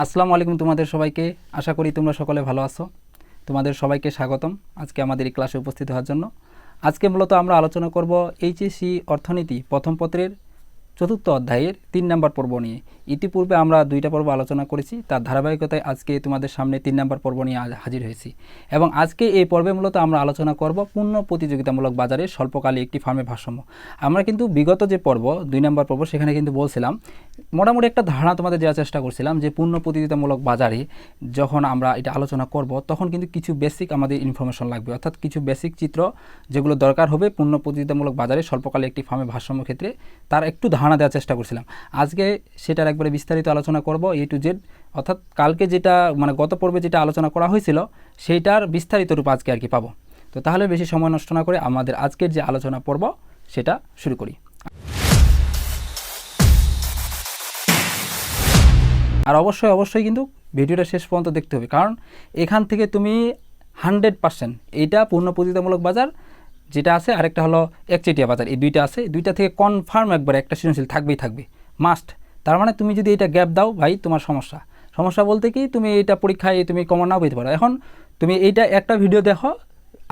আসসালামু আলাইকুম তোমাদের সবাইকে। আশা করি তোমরা সকলে ভালো আছো। তোমাদের সবাইকে স্বাগতম আজকে আমাদের এই ক্লাসে উপস্থিত হওয়ার জন্য। আজকে মূলত আমরা আলোচনা করব এইচএসসি অর্থনীতি প্রথম পত্রের চতুর্থ অধ্যায়ের 3 নম্বর পর্ব নিয়ে। ইতিপূর্বে আমরা 2টা পর্ব আলোচনা করেছি, তার ধারাবাহিকতায় আজকে তোমাদের সামনে 3 নম্বর পর্ব নিয়ে হাজির হয়েছি। এবং আজকে এই পর্বে মূলত আমরা আলোচনা করব পূর্ণ প্রতিযোগিতামূলক বাজারে স্বল্পকালী একটি ফার্মের ভারসাম্য। আমরা কিন্তু বিগত যে পর্ব 2 নম্বর পর্ব সেখানে কিন্তু বলছিলাম, মোটামুটি একটা ধারণা তোমাদের দেওয়ার চেষ্টা করছিলাম যে পূর্ণ প্রতিযোগিতামূলক বাজারে যখন আমরা এটা আলোচনা করব তখন কিন্তু কিছু বেসিক আমাদের ইনফরমেশন লাগবে, অর্থাৎ কিছু বেসিক চিত্র যেগুলো দরকার হবে পূর্ণ প্রতিযোগিতামূলক বাজারে স্বল্পকালে একটি ফার্মের ভারসাম্য ক্ষেত্রে, তার একটু ধারণা দেওয়ার চেষ্টা করছিলাম। আজকে সেটার একবারে বিস্তারিত আলোচনা করব A to Z, অর্থাৎ কালকে যেটা গত পর্বে যেটা আলোচনা করা হয়েছিল সেইটার বিস্তারিত রূপ আজকে আর কি পাবো। তো তাহলে বেশি সময় নষ্ট না করে আমাদের আজকের যে আলোচনা পর্ব সেটা শুরু করি। আর অবশ্যই কিন্তু ভিডিওটা শেষ পর্যন্ত দেখতে হবে, কারণ এখান থেকে তুমি 100% এইটা পূর্ণ প্রতিযোগিতামূলক বাজার যেটা আছে, আরেকটা হলো একচেটিয়া বাজার, এই দুইটা আছে, দুইটা থেকে কনফার্ম একবার একটা সৃজনশীল থাকবে মাস্ট। তার মানে তুমি যদি এটা গ্যাপ দাও ভাই তোমার সমস্যা বলতে কি, তুমি এটা পরীক্ষায় তুমি কমন নাও পেতে পারো। এখন তুমি এইটা একটা ভিডিও দেখো,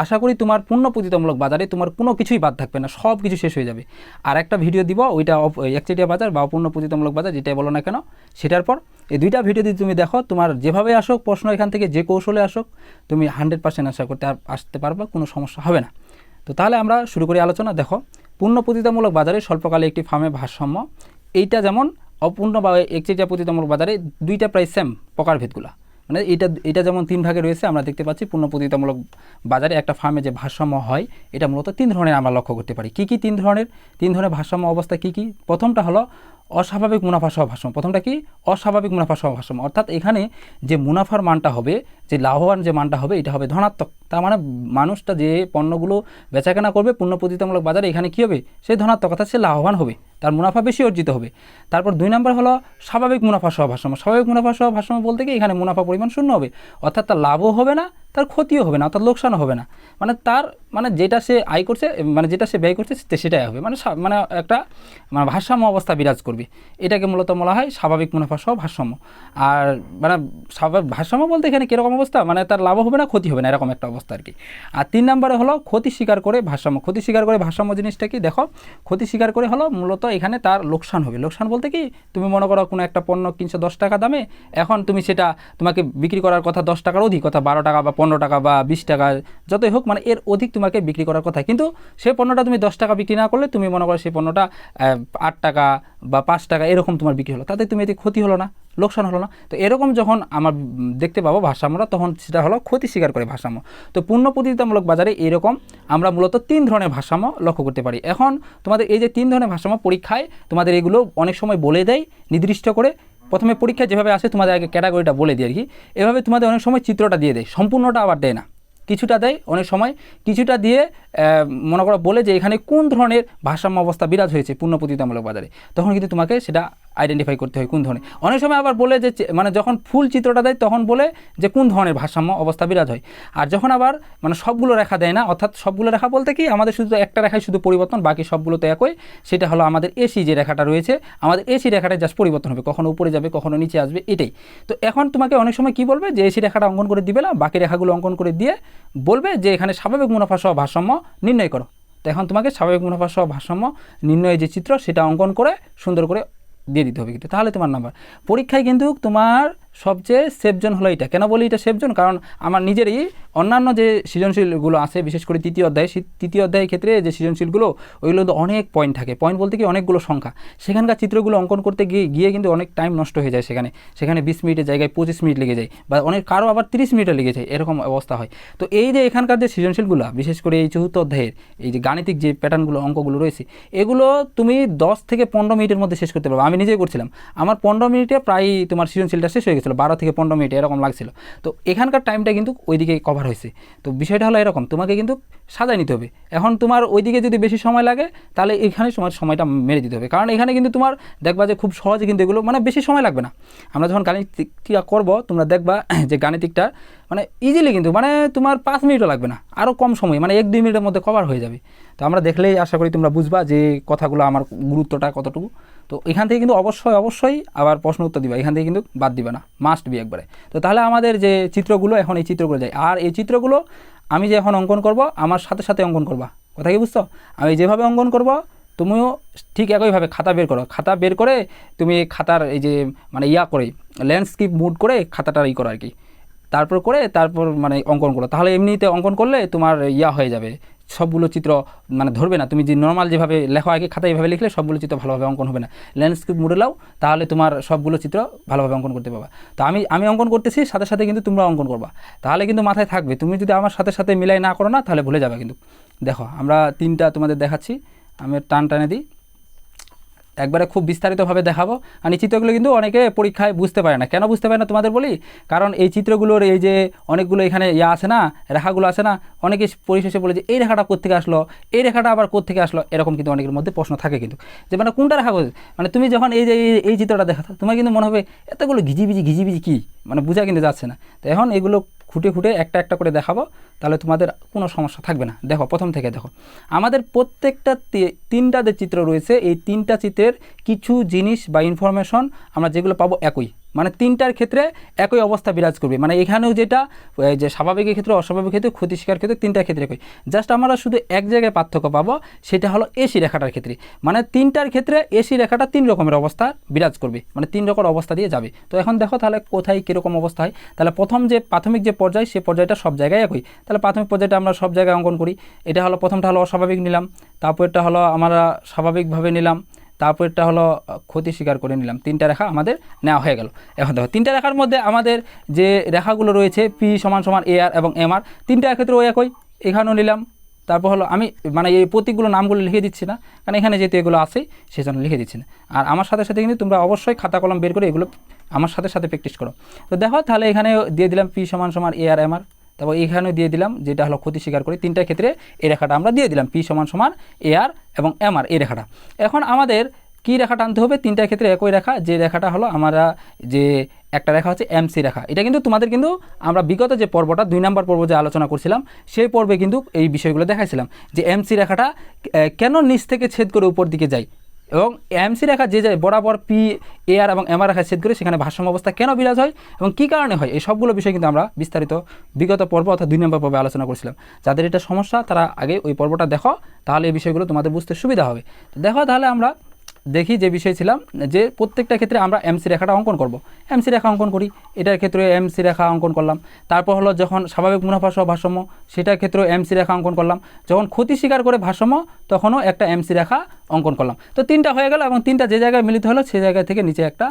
আশা করি তোমার পূর্ণ প্রতিযোগিতামূলক বাজারে তোমার কোনো কিছুই বাদ থাকবে না, সব কিছু শেষ হয়ে যাবে। আর একটা ভিডিও দিব ওইটা একচেটিয়া বাজার বা পূর্ণ প্রতিযোগিতামূলক বাজার যেটাই বলো না কেন, সেটার পর এই দুইটা ভিডিও যদি তুমি দেখো, তোমার যেভাবে আসুক প্রশ্ন এখান থেকে যে কৌশলে আসুক তুমি 100% আশা করতে আসতে পারবা, কোনো সমস্যা হবে না। তো তাহলে আমরা শুরু করি আলোচনা। দেখো, পূর্ণ প্রতিযোগিতামূলক বাজারে স্বল্পকালে একটি ফার্মের ভারসাম্য, এইটা যেমন অপূর্ণ বা একচেটিয়া প্রতিযোগিতামূলক বাজারে দুইটা প্রায় সেম প্রকারভেদগুলা, মানে এটা যেমন 3 ভাগে রয়েছে, আমরা দেখতে পাচ্ছি পূর্ণ প্রতিযোগিতামূলক বাজারে একটা ফার্মে যে ভারসাম্য হয় এটা মূলত 3 ধরনের আমরা লক্ষ্য করতে পারি। কি 3 ধরনের ভারসাম্য অবস্থা কি? প্রথমটা হলো অস্বাভাবিক মুনাফা সহ ভারসাম্য। প্রথমটা কি? অস্বাভাবিক মুনাফা সহ ভারসাম্য, অর্থাৎ এখানে যে মুনাফার মানটা হবে, যে লাভবান যে মানটা হবে এটা হবে ধনাত্মক। তার মানে মানুষটা যে পণ্যগুলো বেচাকেনা করবে পূর্ণ প্রতিযোগিতামূলক বাজারে এখানে কী হবে, সে ধনাত্মক, অর্থাৎ সে লাভবান হবে, তার মুনাফা বেশি অর্জিত হবে। তারপর 2 নম্বর হলো স্বাভাবিক মুনাফা সহ ভারসাম্য। স্বাভাবিক মুনাফা সহ ভারসাম্য বলতে কি, এখানে মুনাফা পরিমাণ শূন্য হবে, অর্থাৎ তার লাভও হবে না, তার ক্ষতিও হবে না, অর্থাৎ লোকসানও হবে না। তার যেটা সে আয় করছে, যেটা সে ব্যয় করছে সেটাই হবে, একটা ভারসাম্য অবস্থা বিরাজ করবে। এটাকে মূলত বলা হয় স্বাভাবিক মুনাফা সহ ভারসাম্য। আর স্বাভাবিক ভারসাম্য বলতে এখানে কীরকম অবস্থা, তার লাভও হবে না, ক্ষতি হবে না, এরকম একটা অবস্থা আর কি। আর 3 নম্বরে হলো ক্ষতি স্বীকার করে ভারসাম্য। ক্ষতি স্বীকার করে ভারসাম্য জিনিসটা কি, দেখো, ক্ষতি স্বীকার করে হলো মূলত এখানে তার লোকসান হবে। লোকসান বলতে কি, তুমি মনে করো কোনো একটা পণ্য কিনছো 10 টাকা দামে, এখন তোমাকে বিক্রি করার কথা 10 টাকার অধিক, কথা 12 টাকা বা 15 টাকা বা 20 টাকা যতই হোক, এর অধিক তোমাকে বিক্রি করার কথা, কিন্তু সেই পণ্যটা তুমি 10 টাকা বিক্রি না করলে তুমি মনে করো সেই পণ্যটা 8 টাকা বা 5 টাকা এরকম তোমার বিক্রি হলো, তাতে তুমি এতে ক্ষতি হলো না, লোকসান হলো না। তো এরকম যখন আমরা দেখতে পাবো ভারসাম্যটা, তখন সেটা হলো ক্ষতি স্বীকার করে ভারসাম্য। তো পূর্ণ প্রতিযোগিতামূলক বাজারে এরকম আমরা মূলত 3 ধরনের ভারসাম্য লক্ষ্য করতে পারি। এখন তোমাদের এই যে 3 ধরনের ভারসাম্য পরীক্ষায় তোমাদের এগুলো অনেক সময় বলে দেয় নির্দিষ্ট করে, প্রথমে পরীক্ষায় যেভাবে আসে তোমাদের আগে ক্যাটাগরিটা বলে দিয়ে আর কি, এভাবে তোমাদের অনেক সময় চিত্রটা দিয়ে দেয়, সম্পূর্ণটা আবার দেয় না, কিছুটা দেয়, অনেক সময় কিছুটা দিয়ে মনে করো বলে যে এখানে কোন ধরনের ভারসাম্য অবস্থা বিরাজ হয়েছে পূর্ণ প্রতিযোগিতামূলক বাজারে, তখন কিন্তু তোমাকে সেটা আইডেন্টিফাই করতে হয় কোন ধরনের। অনেক সময় আবার বলে যে যখন ফুল চিত্রটা দেয় তখন বলে যে কোন ধরনের ভারসাম্য অবস্থা বিরাজ হয়। আর যখন আবার সবগুলো রেখা দেয় না, অর্থাৎ সবগুলো রেখা বলতে কি, আমাদের শুধু একটা রেখায় শুধু পরিবর্তন, বাকি সবগুলো তো একই, সেটা হলো আমাদের এসি যে রেখাটা রয়েছে, আমাদের এসি রেখাটা জাস্ট পরিবর্তন হবে, কখনো উপরে যাবে কখনো নিচে আসবে, এটাই। তো এখন তোমাকে অনেক সময় কি বলবে যে এসি রেখাটা অঙ্কন করে দিবে না, বাকি রেখাগুলো অঙ্কন করে দিয়ে বলবে যে এখানে স্বাভাবিক মুনাফা সহ ভারসাম্য নির্ণয় করো। তো এখন তোমাকে স্বাভাবিক মুনাফা সহ ভারসাম্য নির্ণয়ের যে চিত্র সেটা অঙ্কন করে সুন্দর করে দিয়ে দিতে হবে, কিন্তু তাহলে তোমার নাম্বার। পরীক্ষায় কিন্তু তোমার সবচেয়ে সেফ জোন হলো এটা। কেন বলি এটা সেফ জোন, কারণ আমার নিজেরই অন্যান্য যে সৃজনশীলগুলো আছে, বিশেষ করে তৃতীয় অধ্যায়ের ক্ষেত্রে যে সৃজনশীলগুলো, ওইগুলো তো অনেক পয়েন্ট থাকে, পয়েন্ট বলতে কি অনেকগুলো সংখ্যা, সেখানকার চিত্রগুলো অঙ্কন করতে গিয়ে কিন্তু অনেক টাইম নষ্ট হয়ে যায়, সেখানে 20 মিনিটের জায়গায় 25 মিনিট লেগে যায়, বা কারো আবার 30 মিনিটও লেগে যায়, এরকম অবস্থা হয়। তো এই যে এখানকার যে সৃজনশীলগুলো, বিশেষ করে এই চতুর্থ অধ্যায়ের এই যে গাণিতিক যে প্যাটার্নগুলো অঙ্কগুলো রয়েছে, এগুলো তুমি 10 থেকে 15 মিনিটের মধ্যে শেষ করতে পারবে। আমি নিজেই করছিলাম, আমার 15 মিনিটে প্রায় তোমার সৃজনশীলটা শেষ হয়ে গেছিলো, 12 থেকে 15 মিনিট এরকম লাগছিল। তো এখানকার টাইমটা কিন্তু ওইদিকে কভার হয়েছে। তো বিষয়টা হলো এরকম, তোমাকে কিন্তু সাজায় নিতে হবে। এখন তোমার ওইদিকে যদি বেশি সময় লাগে তাহলে এখানে তোমার সময়টা মেরে দিতে হবে, কারণ এখানে কিন্তু তোমার দেখবা যে খুব সহজে কিন্তু এগুলো বেশি সময় লাগবে না। আমরা যখন গাণিতিকটা করবো তোমরা দেখবা যে গাণিতিকটা মানে ইজিলি কিন্তু মানে তোমার 5 মিনিটও লাগবে না, আরও কম সময়, মানে 1-2 মিনিটের মধ্যে কভার হয়ে যাবে। তো আমরা দেখলেই আশা করি তোমরা বুঝবা যে কথাগুলো আমার গুরুত্বটা কতটুকু। তো এখান থেকে কিন্তু অবশ্যই আবার প্রশ্ন উত্তর দিবা, এখান থেকে কিন্তু বাদ দিবা না, মাস্ট বি একবারে। তো তাহলে আমাদের যে চিত্রগুলো, এখন এই চিত্রগুলো যায়, আর এই চিত্রগুলো আমি যে এখন অঙ্কন করব আমার সাথে সাথে অঙ্কন করবা, কথা কি বুঝছো? আমি যেভাবে অঙ্কন করব তুমিও ঠিক একইভাবে খাতা বের করো, খাতা বের করে তুমি খাতার এই যে মানে করে ল্যান্ডস্কেপ মুড করে খাতাটা করো আর কি, তারপর মানে অঙ্কন করো। তাহলে এমনিতে অঙ্কন করলে তোমার হয়ে যাবে, সবগুলো চিত্র মানে ধরবে না। তুমি যে নর্মাল যেভাবে লেখো আগে খাতায় এভাবে লিখলে সবগুলো চিত্র ভালোভাবে অঙ্কন হবে না। ল্যান্ডস্কেপ মুডে লাও, তাহলে তোমার সবগুলো চিত্র ভালোভাবে অঙ্কন করতে পারবা। তো আমি অঙ্কন করতেছি, সাথে সাথে কিন্তু তোমরা অঙ্কন করবা, তাহলে কিন্তু মাথায় থাকবে। তুমি যদি আমার সাথে সাথে মিলাই না করো না তাহলে ভুলে যাবে কিন্তু। দেখো আমরা 3টা তোমাদের দেখাচ্ছি, আমি টানে দিই, একবারে খুব বিস্তারিতভাবে দেখাবো। আর এই চিত্রগুলো কিন্তু অনেকে পরীক্ষায় বুঝতে পারে না। কেন বুঝতে পারে না তোমাদের বলি, কারণ এই চিত্রগুলোর এই যে অনেকগুলো এখানে আছে না, রেখাগুলো আছে না, অনেকে পরিশেষে বলে যে এই রেখাটা কোত্থেকে আসলো, এই রেখাটা আবার কোত্থেকে আসলো, এরকম কিন্তু অনেকের মধ্যে প্রশ্ন থাকে কিন্তু, যে মানে কোনটা রেখা, মানে তুমি যখন এই যে এই চিত্রটা দেখাতো তোমার কিন্তু মনে হবে এতগুলো ঘিজিবিজি কী, মানে বোঝা কিন্তু যাচ্ছে না। তো এখন এগুলো খুঁটে একটা একটা করে দেখাবো, তাহলে তোমাদের কোনো সমস্যা থাকবে না। দেখো প্রথম থেকে দেখো, আমাদের প্রত্যেকটা 3টা যে চিত্র রয়েছে, এই 3টা চিত্রের কিছু জিনিস বা ইনফরমেশন আমরা যেগুলো পাবো একই, মানে 3টার ক্ষেত্রে একই অবস্থা বিরাজ করবে। মানে এখানেও যেটা যে স্বাভাবিকের ক্ষেত্রে, অস্বাভাবিক ক্ষেত্রে, ক্ষতি শিকার ক্ষেত্রে 3টার ক্ষেত্রে একই, জাস্ট আমরা শুধু এক জায়গায় পার্থক্য পাবো, সেটা হলো এসি রেখাটার ক্ষেত্রে। মানে 3টার ক্ষেত্রে এসি রেখাটা 3 রকমের অবস্থা বিরাজ করবে, মানে 3 রকম অবস্থা দিয়ে যাবে। তো এখন দেখো তাহলে কোথায় কীরকম অবস্থা হয়। তাহলে প্রাথমিক যে পর্যায়, সে পর্যায়টা সব জায়গায় একই। তাহলে প্রাথমিক পর্যায়টা আমরা সব জায়গায় অঙ্কন করি। এটা হলো প্রথমটা হলো অস্বাভাবিক নিলাম, তারপরটা হলো আমরা স্বাভাবিকভাবে নিলাম, তারপরটা হলো ক্ষতি স্বীকার করে নিলাম। 3টা রেখা আমাদের নেওয়া হয়ে গেল। এখন দেখো 3টা রেখার মধ্যে আমাদের যে রেখাগুলো রয়েছে পি সমান AR এবং MR, 3টার ক্ষেত্রে ওই একই, এখানেও নিলাম। তারপর হলো আমি মানে এই প্রতীকগুলো নামগুলো লিখে দিচ্ছি না, কারণ এখানে যেহেতু এগুলো আছে সেই জন্য লিখে দিচ্ছি না। আর আমার সাথে সাথে কিন্তু তোমরা অবশ্যই খাতা কলম বের করে এগুলো আমার সাথে সাথে প্র্যাকটিস করো। তো দেখো তাহলে এখানে দিয়ে দিলাম পি সমান AR MR, তারপর এখানেও দিয়ে দিলাম যেটা হলো ক্ষতি স্বীকার করে। 3টার ক্ষেত্রে এই রেখাটা আমরা দিয়ে দিলাম পি সমান AR এবং MR, এই রেখাটা। এখন আমাদের কি রেখা টানতে হবে? 3টার ক্ষেত্রে একই রেখা, যে রেখাটা হলো আমরা যে একটা রেখা হচ্ছে MC রেখা। এটা কিন্তু তোমাদের কিন্তু আমরা বিগত যে পর্বটা 2 নম্বর পর্ব যে আলোচনা করছিলাম সেই পর্বে কিন্তু এই বিষয়গুলো দেখাইছিলাম, যে MC রেখাটা কেন নিচ থেকে ছেদ করে উপর দিকে যায়, এবং MC রেখা যে যায় বরাবর PAR এবং MR রেখা ছেদ করে সেখানে ভারসাম্য অবস্থা কেন বিরাজ হয় এবং কী কারণে হয়, এই সবগুলো বিষয় কিন্তু আমরা বিস্তারিত বিগত পর্ব অর্থাৎ 2 নম্বর পর্বে আলোচনা করছিলাম। যাদের এটা সমস্যা তারা আগে ওই পর্বটা দেখো, তাহলে এই বিষয়গুলো তোমাদের বুঝতে সুবিধা হবে। তো দেখো তাহলে আমরা দেখি যে বিষয় ছিলাম, যে প্রত্যেকটা ক্ষেত্রে আমরা MC রেখাটা অঙ্কন করব। MC রেখা অঙ্কন করি, এটার ক্ষেত্রে MC রেখা অঙ্কন করলাম। তারপর হলো যখন স্বাভাবিক মুনাফা সহ ভারসাম্য, সেটার ক্ষেত্রে MC রেখা অঙ্কন করলাম। যখন ক্ষতি স্বীকার করে ভারসাম্য, তখনও একটা MC রেখা অঙ্কন করলাম। তো 3টা হয়ে গেল, এবং 3টা যে জায়গায় মিলিত হলো সেই জায়গা থেকে নিচে একটা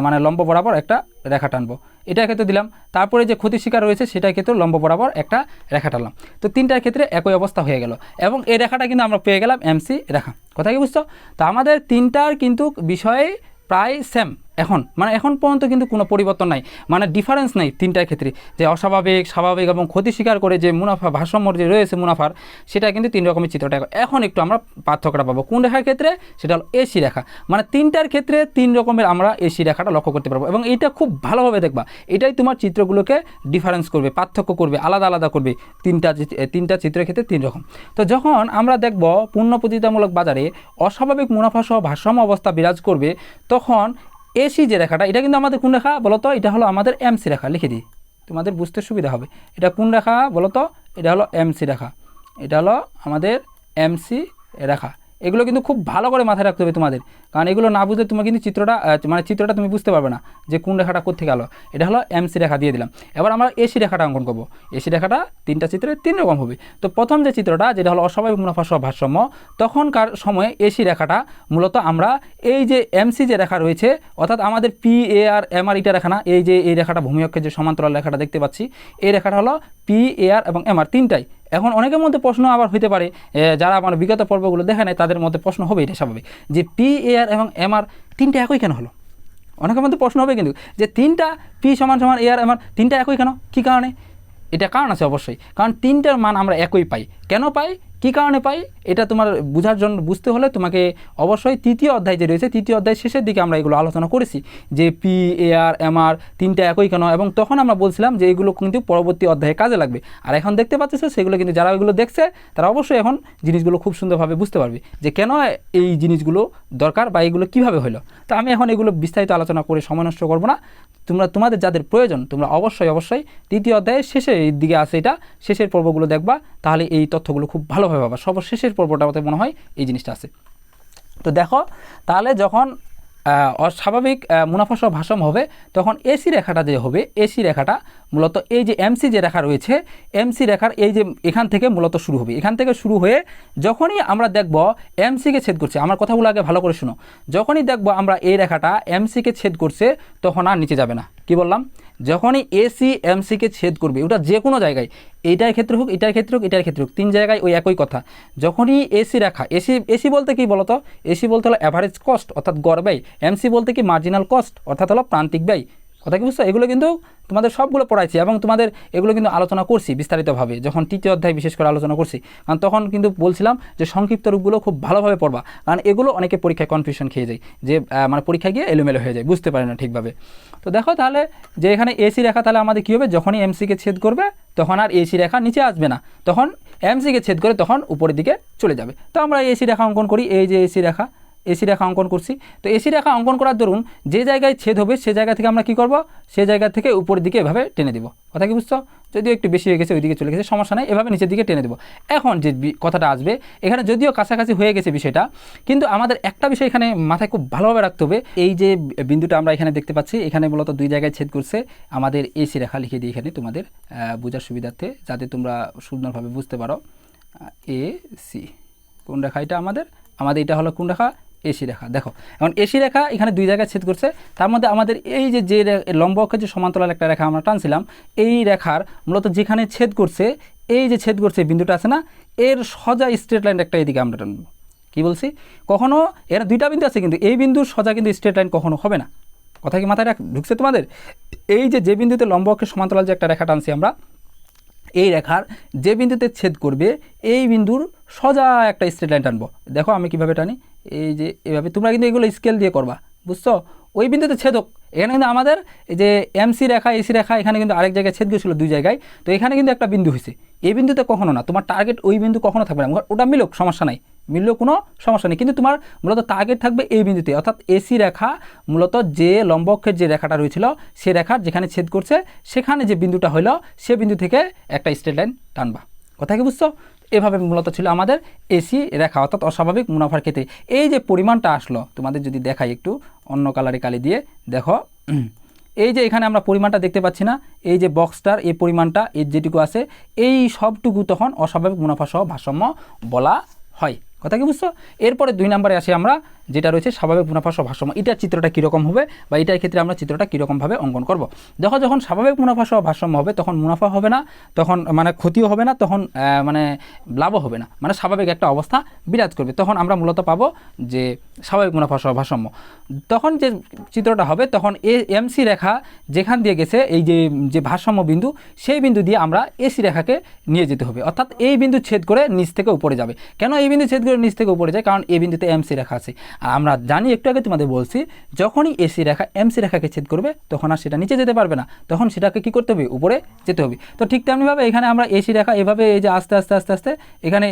মানে লম্ব বরাবর একটা রেখা টানবো, এটার ক্ষেত্রে দিলাম। তারপরে যে ক্ষতি শিকার রয়েছে সেটার ক্ষেত্রে লম্ব বরাবর একটা রেখা টানলাম। তো 3টার ক্ষেত্রে একই অবস্থা হয়ে গেল, এবং এই রেখাটা কিন্তু আমরা পেয়ে গেলাম MC রেখা। কথা কি বুঝছো? তো আমাদের 3টার কিন্তু বিষয়ে প্রায় সেম এখন, মানে এখন পর্যন্ত কিন্তু কোনো পরিবর্তন নাই, মানে ডিফারেন্স নেই 3টার ক্ষেত্রে, যে অস্বাভাবিক, স্বাভাবিক এবং ক্ষতি স্বীকার করে যে মুনাফা ভারসাম্য যে রয়েছে মুনাফার, সেটা কিন্তু 3 রকমের চিত্রটা। এখন একটু আমরা পার্থক্যটা পাবো কোন রেখার ক্ষেত্রে, সেটা হলো এসি রেখা। মানে 3টার ক্ষেত্রে 3 রকমের আমরা এসি রেখাটা লক্ষ্য করতে পারবো, এবং এইটা খুব ভালোভাবে দেখবা, এটাই তোমার চিত্রগুলোকে ডিফারেন্স করবে, পার্থক্য করবে, আলাদা আলাদা করবে। 3টা চিত্রের ক্ষেত্রে 3 রকম। তো যখন আমরা দেখব পূর্ণ প্রতিযোগিতামূলক বাজারে অস্বাভাবিক মুনাফা সহ ভারসাম্য অবস্থা বিরাজ করবে, তখন এসি যে রেখাটা, এটা কিন্তু আমাদের কোন রেখা বলো তো? এটা হলো আমাদের MC রেখা। লিখে দিই, তোমাদের বুঝতে সুবিধা হবে। এটা কোন রেখা বলো তো? এটা হলো MC রেখা, এটা হলো আমাদের MC রেখা। এগুলো কিন্তু খুব ভালো করে মাথায় রাখতে হবে তোমাদের, কারণ এগুলো না বুঝলে তুমি কিন্তু চিত্রটা তুমি বুঝতে পারবে না যে কোন রেখাটা কোত্থেকে গেলো। এটা হলো MC রেখা দিয়ে দিলাম। এবার আমরা এসি রেখাটা অঙ্কন করবো। এসি রেখাটা 3টা চিত্রে 3 রকম হবে। তো প্রথম যে চিত্রটা, যেটা হলো অস্বাভাবিক মুনাফা সহ ভারসাম্য, তখনকার সময়ে এসি রেখাটা মূলত আমরা এই যে MC যে রেখা রয়েছে, অর্থাৎ আমাদের PAR MR এটা রেখা না, এই যে এই রেখাটা ভূমি অক্ষের যে সমান্তরাল রেখাটা দেখতে পাচ্ছি, এই রেখাটা হলো PAR এবং MR 3টাই। এখন অনেকের মধ্যে প্রশ্ন আবার হইতে পারে, যারা আমার বিগত পর্বগুলো দেখে নেয় তাদের মধ্যে প্রশ্ন হবে, এটা স্বাভাবিক, যে PAR এবং MR 3টা একই কেন হলো? অনেকের মধ্যে প্রশ্ন হবে কিন্তু, যে 3টা P সমান AR MR 3টা একই কেন, কী কারণে? এটা কারণ আছে অবশ্যই, কারণ 3টার মান আমরা একই পাই। কেন পাই? কী কারণে পাই এটা তোমার বোঝার জন্য, বুঝতে হলে তোমাকে অবশ্যই তৃতীয় অধ্যায় যে রয়েছে, তৃতীয় অধ্যায় শেষের দিকে আমরা এগুলো আলোচনা করেছি যে পি, এআর, এমআর তিনটা একই কেন, এবং তখন আমরা বলছিলাম যে এগুলো কিন্তু পরবর্তী অধ্যায়ে কাজে লাগবে। আর এখন দেখতে পাচ্ছ সেগুলো কিন্তু যারা এগুলো দেখছে তারা অবশ্যই এখন জিনিসগুলো খুব সুন্দরভাবে বুঝতে পারবে যে কেন এই জিনিসগুলো দরকার বা এইগুলো কীভাবে হলো। তো আমি এখন এগুলো বিস্তারিত আলোচনা করে সময় নষ্ট করবো না। তোমাদের যাদের প্রয়োজন তোমরা অবশ্যই তৃতীয় অধ্যায়ের শেষের দিকে আছে, এটা শেষের পর্বগুলো দেখবা, তাহলে এই তথ্যগুলো খুব ভালোভাবে পাবা। সর্বশেষের পর্বটা আমাদের মনে হয় এই জিনিসটা আছে। তো দেখো তাহলে যখন অস্বাভাবিক মুনাফা সহ ভারসাম্য হবে তখন এসি রেখাটা যে হবে, এসি রেখাটা মূলত এই যে এমসি যে রেখা রয়েছে, এমসি রেখার এই যে এখান থেকে মূলত শুরু হবে, এখান থেকে শুরু হয়ে যখনই আমরা দেখব এমসিকে ছেদ করছে, আমার কথাগুলো আগে ভালো করে শুনো, যখনই দেখব আমরা এই রেখাটা এমসিকে ছেদ করছে তখন আর নিচে যাবে না। কি বললাম? যখনই এসি এমসিকে ছেদ করবে, ওটা যে কোনো জায়গায়, এইটার ক্ষেত্রে হোক, এটার ক্ষেত্রে হোক, এটার ক্ষেত্রে হোক, তিন জায়গায় ওই একই কথা। যখনই এসি রেখা, এসি বলতে কি বলতো, এসি বলতে হলো অ্যাভারেজ কস্ট অর্থাৎ গড় ব্যয়, এমসি বলতে কি মার্জিনাল কস্ট অর্থাৎ হলো প্রান্তিক ব্যয়। কথা কি বুঝছো? এগুলো কিন্তু তোমাদের সবগুলো পড়াইছি এবং তোমাদের এগুলো কিন্তু আলোচনা করছি বিস্তারিতভাবে, যখন তৃতীয় অধ্যায় বিশেষ করে আলোচনা করছি, কারণ তখন কিন্তু বলছিলাম যে সংক্ষিপ্ত রূপগুলো খুব ভালোভাবে পড়বা, কারণ এগুলো অনেকে পরীক্ষায় কনফিউশন খেয়ে যায়, যে মানে পরীক্ষায় গিয়ে এলোমেলো হয়ে যায়, বুঝতে পারে না ঠিকভাবে। তো দেখো তাহলে যে এখানে এসি রেখা, তাহলে আমাদের কী হবে, যখনই এমসিকে ছেদ করবে তখন আর এসি রেখা নিচে আসবে না, তখন এমসিকে ছেদ করে তখন উপরের দিকে চলে যাবে। তো আমরা এসি রেখা অঙ্কন করি, এই যে এসি রেখা, এসি রেখা অঙ্কন করছি। তো এসি রেখা অঙ্কন করার দরুন যে জায়গায় ছেদ হবে সে জায়গা থেকে আমরা কি করব, সে জায়গা থেকে উপরের দিকে এভাবে টেনে দেবো। কথা কি বুঝছো? যদিও একটু বেশি হয়ে গেছে, ওইদিকে চলে গেছে, সমস্যা নেই, এভাবে নিচের দিকে টেনে দেবো। এখন যে কথাটা আসবে এখানে, যদিও কাছাকাছি হয়ে গেছে বিষয়টা, কিন্তু আমাদের একটা বিষয় এখানে মাথায় খুব ভালোভাবে রাখতে হবে। এই যে বিন্দুটা আমরা এখানে দেখতে পাচ্ছি, এখানে মূলত দুই জায়গায় ছেদ করছে, আমাদের এসি রেখা লিখে দিই এখানে তোমাদের বোঝার সুবিধার্থে, যাতে তোমরা সুন্দরভাবে বুঝতে পারো। এ সি কোন রেখা এটা আমাদের এটা হলো কোন রেখা, এসি রেখা। দেখো এখন এসি রেখা এখানে দুই জায়গায় ছেদ করছে, তার মধ্যে আমাদের এই যে লম্ব অক্ষের যে সমান্তরাল একটা রেখা আমরা টানছিলাম, এই রেখার মূলত যেখানে ছেদ করছে, এই যে ছেদ করছে বিন্দুটা আছে না, এর সোজা স্ট্রেট লাইন একটা এদিকে আমরা টানবো। কী বলছি? কখনো এর দুইটা বিন্দু আছে, কিন্তু এই বিন্দুর সোজা কিন্তু স্ট্রেট লাইন কখনো হবে না। কথা কি মাথায় ঢুকছে তোমাদের? এই যে বিন্দুতে লম্ব অক্ষের সমান্তরাল যে একটা রেখা টানছি আমরা, এই রেখার যে বিন্দুতে ছেদ করবে এই বিন্দুর সোজা একটা স্ট্রেট লাইন টানবো। দেখো আমি কিভাবে টানি, এই যে এভাবে, তোমরা কিন্তু এগুলো স্কেল দিয়ে করবা, বুঝছো? ওই বিন্দুতে ছেদক, এখানে কিন্তু আমাদের এই যে এমসি রেখা, এসি রেখা, এখানে কিন্তু আরেক জায়গায় ছেদ গেছিলো দুই জায়গায়, তো এখানে কিন্তু একটা বিন্দু হয়েছে, এই বিন্দুতে কখনো না, তোমার টার্গেট ওই বিন্দু কখনো থাকবে না, ওটা মিলুক সমস্যা নাই, মিললেও কোনো সমস্যা নেই, কিন্তু তোমার মূলত টার্গেট থাকবে এই বিন্দুতে, অর্থাৎ এসি রেখা মূলত যে লম্ব অক্ষের যে রেখাটা রয়েছিল সে রেখার যেখানে ছেদ করছে সেখানে যে বিন্দুটা হলো সে বিন্দু থেকে একটা স্ট্রেট লাইন টানবা। কথা কি বুঝছো? এভাবে মূলত ছিল আমাদের এসি রেখা অর্থাৎ অস্বাভাবিক মুনাফার ক্ষেত্রে। এই যে পরিমাণটা আসলো, তোমাদের যদি দেখাই একটু অন্য কালারে কালি দিয়ে, দেখো এই যে এখানে আমরা পরিমাণটা দেখতে পাচ্ছি না, এই যে বক্সটার এই পরিমাণটা, এই যেটুকু আছে, এই সবটুকু তখন অস্বাভাবিক মুনাফা সহ ভারসাম্য বলা হয়। কথা কি বুঝছো? এরপরে 2 নম্বরে আসি আমরা, যেটা রয়েছে স্বাভাবিক মুনাফা সহ ভারসাম্য। এটার চিত্রটা কীরকম হবে বা এটার ক্ষেত্রে আমরা চিত্রটা কীরকমভাবে অঙ্কন করব। দেখো যখন স্বাভাবিক মুনাফা সহ ভারসাম্য হবে তখন মুনাফা হবে না, তখন মানে ক্ষতিও হবে না, তখন মানে লাভও হবে না, মানে স্বাভাবিক একটা অবস্থা বিরাজ করবে, তখন আমরা মূলত পাবো যে স্বাভাবিক মুনাফা সহ ভারসাম্য। তখন যে চিত্রটা হবে তখন এমসি রেখা যেখান দিয়ে গেছে এই যে ভারসাম্য বিন্দু, সেই বিন্দু দিয়ে আমরা এসি রেখাকে নিয়ে যেতে হবে, অর্থাৎ এই বিন্দু ছেদ করে নিচ থেকে উপরে যাবে। কেন এই বিন্দু ছেদ করে নিচ থেকে উপরে যায়? কারণ এই বিন্দুতে এমসি রেখা আছে, আর আমরা জানি একটু আগে তোমাদের বলছি, যখনই এসি রেখা এমসি রেখাকে ছেদ করবে তখন আর সেটা নিচে যেতে পারবে না, তখন সেটাকে কি করতে হবে, উপরে যেতে হবে। তো ঠিক তেমনিভাবে এখানে আমরা এসি রেখা এভাবে এই যে আস্তে আস্তে আস্তে আস্তে এখানে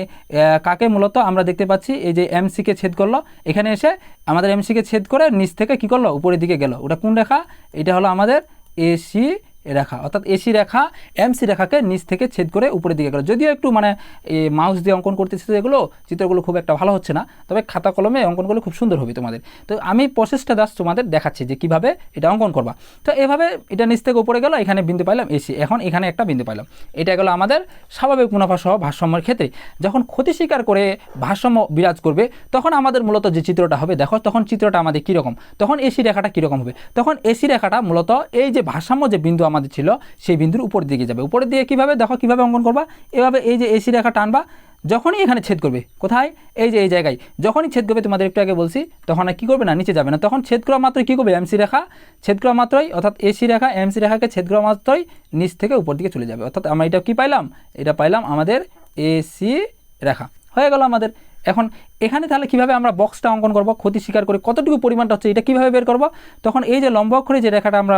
কাকে মূলত আমরা দেখতে পাচ্ছি, এই যে এমসিকে ছেদ করলো, এখানে এসে আমাদের এমসিকে ছেদ করে নিচ থেকে কি করলো, উপরের দিকে গেল। ওটা কোন রেখা? এটা হলো আমাদের এসি রেখা, অর্থাৎ এসি রেখা এমসি রেখাকে নিচ থেকে ছেদ করে উপরের দিকে গেল। যদিও একটু মানে মাউস দিয়ে অঙ্কন করতেছি, এগুলো চিত্রগুলো খুব একটা ভালো হচ্ছে না, তবে খাতা কলমে অঙ্কনগুলো খুব সুন্দর হবে তোমাদের। তো আমি প্রসেসটা জাস্ট তোমাদের দেখাচ্ছি যে কিভাবে এটা অঙ্কন করবা। তো এভাবে এটা নিচ থেকে উপরে গেল, এখানে বিন্দু পাইলাম এসি, এখন এখানে একটা বিন্দু পাইলাম। এটা গেল আমাদের স্বাভাবিক মুনাফা সহ ভারসাম্যের ক্ষেত্রে। যখন ক্ষতি স্বীকার করে ভারসাম্য বিরাজ করবে তখন আমাদের মূলত যে চিত্রটা হবে, দেখো তখন চিত্রটা আমাদের কীরকম, তখন এসি রেখাটা কীরকম হবে, তখন এসি রেখাটা মূলত এই যে ভারসাম্য যে বিন্দু আমাদের ছিল সেই বিন্দুর উপরের দিকে যাবে। উপরের দিকে কীভাবে, দেখো কীভাবে অঙ্কন করবা, এভাবে এই যে এসি রেখা টানবা, যখনই এখানে ছেদ করবে, কোথায়, এই যে এই জায়গায় যখনই ছেদ করবে, তোমাদের একটু আগে বলছি, তখন আর কী করবে না, নিচে যাবে না, তখন ছেদ করা মাত্রই কী করবে, এমসি রেখা ছেদ করা মাত্রই, অর্থাৎ এসি রেখা এমসি রেখাকে ছেদ করা মাত্রই নিচ থেকে উপর দিকে চলে যাবে। অর্থাৎ আমরা এটা কী পাইলাম, এটা পাইলাম আমাদের এসি রেখা হয়ে গেল আমাদের। এখন এখানে তাহলে কীভাবে আমরা বক্সটা অঙ্কন করব, ক্ষতি স্বীকার করে কতটুকু পরিমাণটা হচ্ছে এটা কীভাবে বের করব? তখন এই যে লম্ব অক্ষরে যে রেখাটা আমরা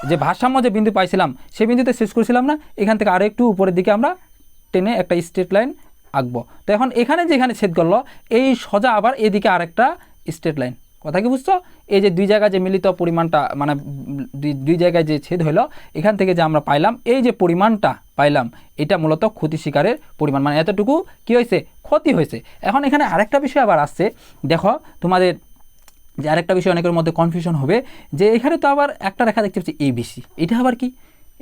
যে ভারসাম্য যে বিন্দু পাইছিলাম সেই বিন্দুতে শেষ করেছিলাম না, এখান থেকে আরও একটু উপরের দিকে আমরা টেনে একটা স্ট্রেট লাইন আঁকবো। তো এখন এখানে যেখানে ছেদ করলো এই সোজা আবার এদিকে আরেকটা স্ট্রেট লাইন। কথা কি বুঝছো? এই যে দুই জায়গায় যে মিলিত পরিমাণটা মানে দুই জায়গায় যে ছেদ হলো এখান থেকে যে আমরা পাইলাম এই যে পরিমাণটা পাইলাম এটা মূলত ক্ষতি স্বীকারের পরিমাণ, মানে এতটুকু কি হয়েছে, ক্ষতি হয়েছে। এখন এখানে আরেকটা বিষয় আবার আসছে, দেখো তোমাদের যে আরেকটা বিষয় অনেকের মধ্যে কনফিউশন হবে যে এখানে তো আবার একটা রেখা দেখতে পাচ্ছি এবিসি, এটা আবার কি?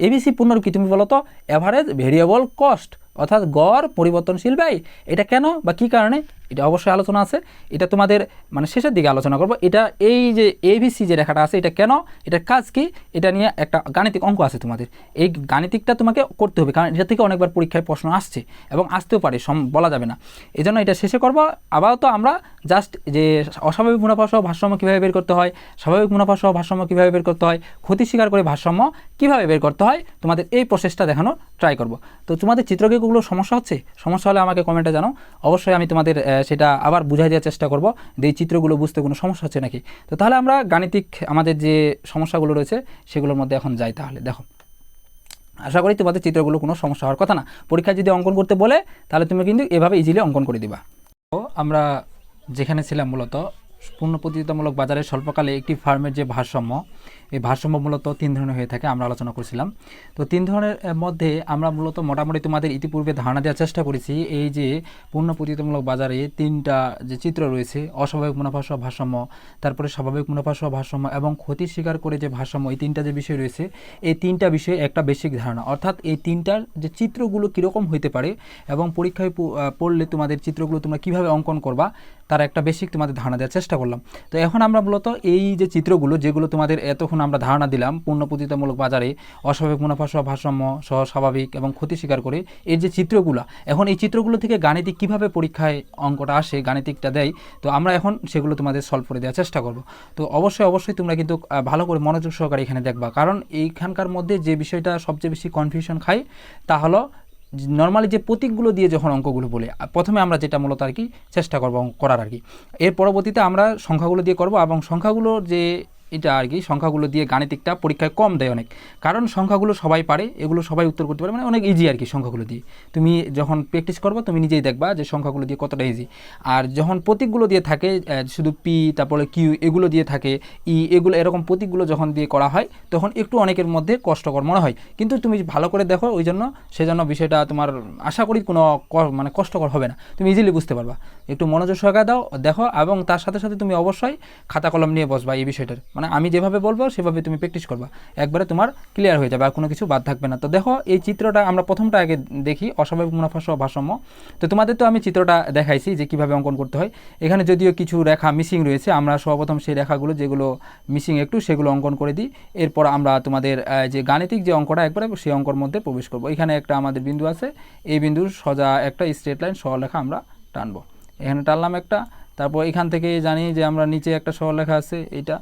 এবিসি পূর্ণরূপ কি তুমি বলো তো? অ্যাভারেজ ভেরিয়েবল কস্ট, অর্থাৎ গড় পরিবর্তনশীল ব্যয়। এটা কেন বা কী কারণে এটা অবশ্যই আলোচনা আছে, এটা তোমাদের মানে শেষের দিকে আলোচনা করব। এটা এই যে এবিসি যে রেখাটা আছে এটা কেন, এটার কাজ কি, এটা নিয়ে একটা গাণিতিক অঙ্ক আছে তোমাদের। এই গাণিতিকটা তোমাকে করতে হবে, কারণ এটা থেকে অনেকবার পরীক্ষায় প্রশ্ন আসছে এবং আসতেও পারে, বলা যাবে না। এই জন্য এটা শেষে করব। আপাতত আমরা জাস্ট যে অস্বাভাবিক মুনাফা সহ ভারসাম্য কীভাবে বের করতে হয়, স্বাভাবিক মুনাফা সহ ভারসাম্য কীভাবে বের করতে হয়, ক্ষতি স্বীকার করে ভারসাম্য কীভাবে বের করতে হয় তোমাদের এই প্রসেসটা দেখানো ট্রাই করব। তো তোমাদের চিত্রগুলো সমস্যা হচ্ছে, সমস্যা হলে আমাকে কমেন্টে জানাও, অবশ্যই আমি তোমাদের সেটা আবার বুঝাই দেওয়ার চেষ্টা করব যে এই চিত্রগুলো বুঝতে কোনো সমস্যা হচ্ছে নাকি। তো তাহলে আমরা গাণিতিক আমাদের যে সমস্যাগুলো রয়েছে সেগুলোর মধ্যে এখন যাই। তাহলে দেখো, আশা করি তোমাদের চিত্রগুলো কোনো সমস্যা হওয়ার কথা না। পরীক্ষায় যদি অঙ্কন করতে বলে তাহলে তুমি কিন্তু এভাবে ইজিলি অঙ্কন করে দিবা। তো আমরা যেখানে ছিলাম মূলত পূর্ণ প্রতিযোগিতামূলক বাজারে স্বল্পকালে একটি ফার্মের যে ভারসাম্য, এই ভারসাম্য মূলত 3 ধরনের হয়ে থাকে, আমরা আলোচনা করছিলাম। তো 3 ধরনের মধ্যে আমরা মূলত মোটামুটি তোমাদের ইতিপূর্বে ধারণা দেওয়ার চেষ্টা করেছি এই যে পূর্ণ প্রতিযোগিতামূলক বাজারে 3টা যে চিত্র রয়েছে, অস্বাভাবিক মুনাফা সহ ভারসাম্য, তারপরে স্বাভাবিক মুনাফা সহ ভারসাম্য এবং ক্ষতি স্বীকার করে যে ভারসাম্য, এই 3টা যে বিষয় রয়েছে এই 3টা বিষয়ে একটা বেসিক ধারণা, অর্থাৎ এই 3টার যে চিত্রগুলো কীরকম হইতে পারে এবং পরীক্ষায় পড়লে তোমাদের চিত্রগুলো তোমরা কীভাবে অঙ্কন করবা তার একটা বেসিক তোমাদের ধারণা দেওয়ার চেষ্টা করলাম। তো এখন আমরা মূলত এই যে চিত্রগুলো যেগুলো তোমাদের এতক্ষণ আমরা ধারণা দিলাম পূর্ণ প্রতিযোগিতামূলক বাজারে অস্বাভাবিক মুনাফা সহ ভারসাম্য সহ স্বাভাবিক এবং ক্ষতি স্বীকার করে এর যে চিত্রগুলো, এখন এই চিত্রগুলো থেকে গাণিতিক কীভাবে পরীক্ষায় অঙ্কটা আসে, গাণিতিকটা দেয়, তো আমরা এখন সেগুলো তোমাদের সলভ করে দেওয়ার চেষ্টা করব। তো অবশ্যই তোমরা কিন্তু ভালো করে মনোযোগ সহকারে এখানে দেখবা, কারণ এইখানকার মধ্যে যে বিষয়টা সবচেয়ে বেশি কনফিউশন খায় তা হলো নর্মালি যে প্রতীকগুলো দিয়ে যখন অঙ্কগুলো বলে প্রথমে আমরা যেটা মূলত আর কি চেষ্টা করবো করার আর কি, এর পরবর্তীতে আমরা সংখ্যাগুলো দিয়ে করব এবং সংখ্যাগুলো যে এটা আর কি সংখ্যাগুলো দিয়ে গাণিতিকটা পরীক্ষায় কম দেয় অনেক, কারণ সংখ্যাগুলো সবাই পারে, এগুলো সবাই উত্তর করতে পারে, মানে অনেক ইজি আর কি সংখ্যাগুলো দিয়ে। তুমি যখন প্র্যাকটিস করবে তুমি নিজেই দেখবা যে সংখ্যাগুলো দিয়ে কতটা ইজি। আর যখন প্রতীকগুলো দিয়ে থাকে শুধু পি তারপরে কিউ এগুলো দিয়ে থাকে ই এগুলো এরকম প্রতীকগুলো যখন দিয়ে করা হয় তখন একটু অনেকের মধ্যে কষ্টকর মনে হয়, কিন্তু তুমি ভালো করে দেখো ওই জন্য সেজন্য বিষয়টা তোমার আশা করি কোনো মানে কষ্টকর হবে না, তুমি ইজিলি বুঝতে পারবা। একটু মনোযোগ সহকারে দাও দেখো, এবং তার সাথে সাথে তুমি অবশ্যই খাতা কলম নিয়ে বসবা এই বিষয়টার, মানে আমি যেভাবে বলবো সেভাবে তুমি প্র্যাকটিস করবা, একবারে তোমার ক্লিয়ার হয়ে যাবে আর কোনো কিছু বাদ থাকবে না। তো দেখো এই চিত্রটা আমরা প্রথমটা আগে দেখি, অস্বাভাবিক মুনাফা সহ ভারসাম্য। তো তোমাদের তো আমি চিত্রটা দেখাইছি যে কীভাবে অঙ্কন করতে হয়, এখানে যদিও কিছু রেখা মিসিং রয়েছে, আমরা সর্বপ্রথম সেই রেখাগুলো যেগুলো মিসিং একটু সেগুলো অঙ্কন করে দিই, এরপর আমরা তোমাদের যে গাণিতিক যে অঙ্কটা একবারে সেই অঙ্কর মধ্যে প্রবেশ করব। এখানে একটা আমাদের বিন্দু আছে, এই বিন্দুর সোজা একটা স্ট্রেট লাইন সরলরেখা আমরা টানবো, এখানে টানলাম একটা, তারপর এখান থেকে জানি যে আমরা নিচে একটা সরলরেখা আছে এইটা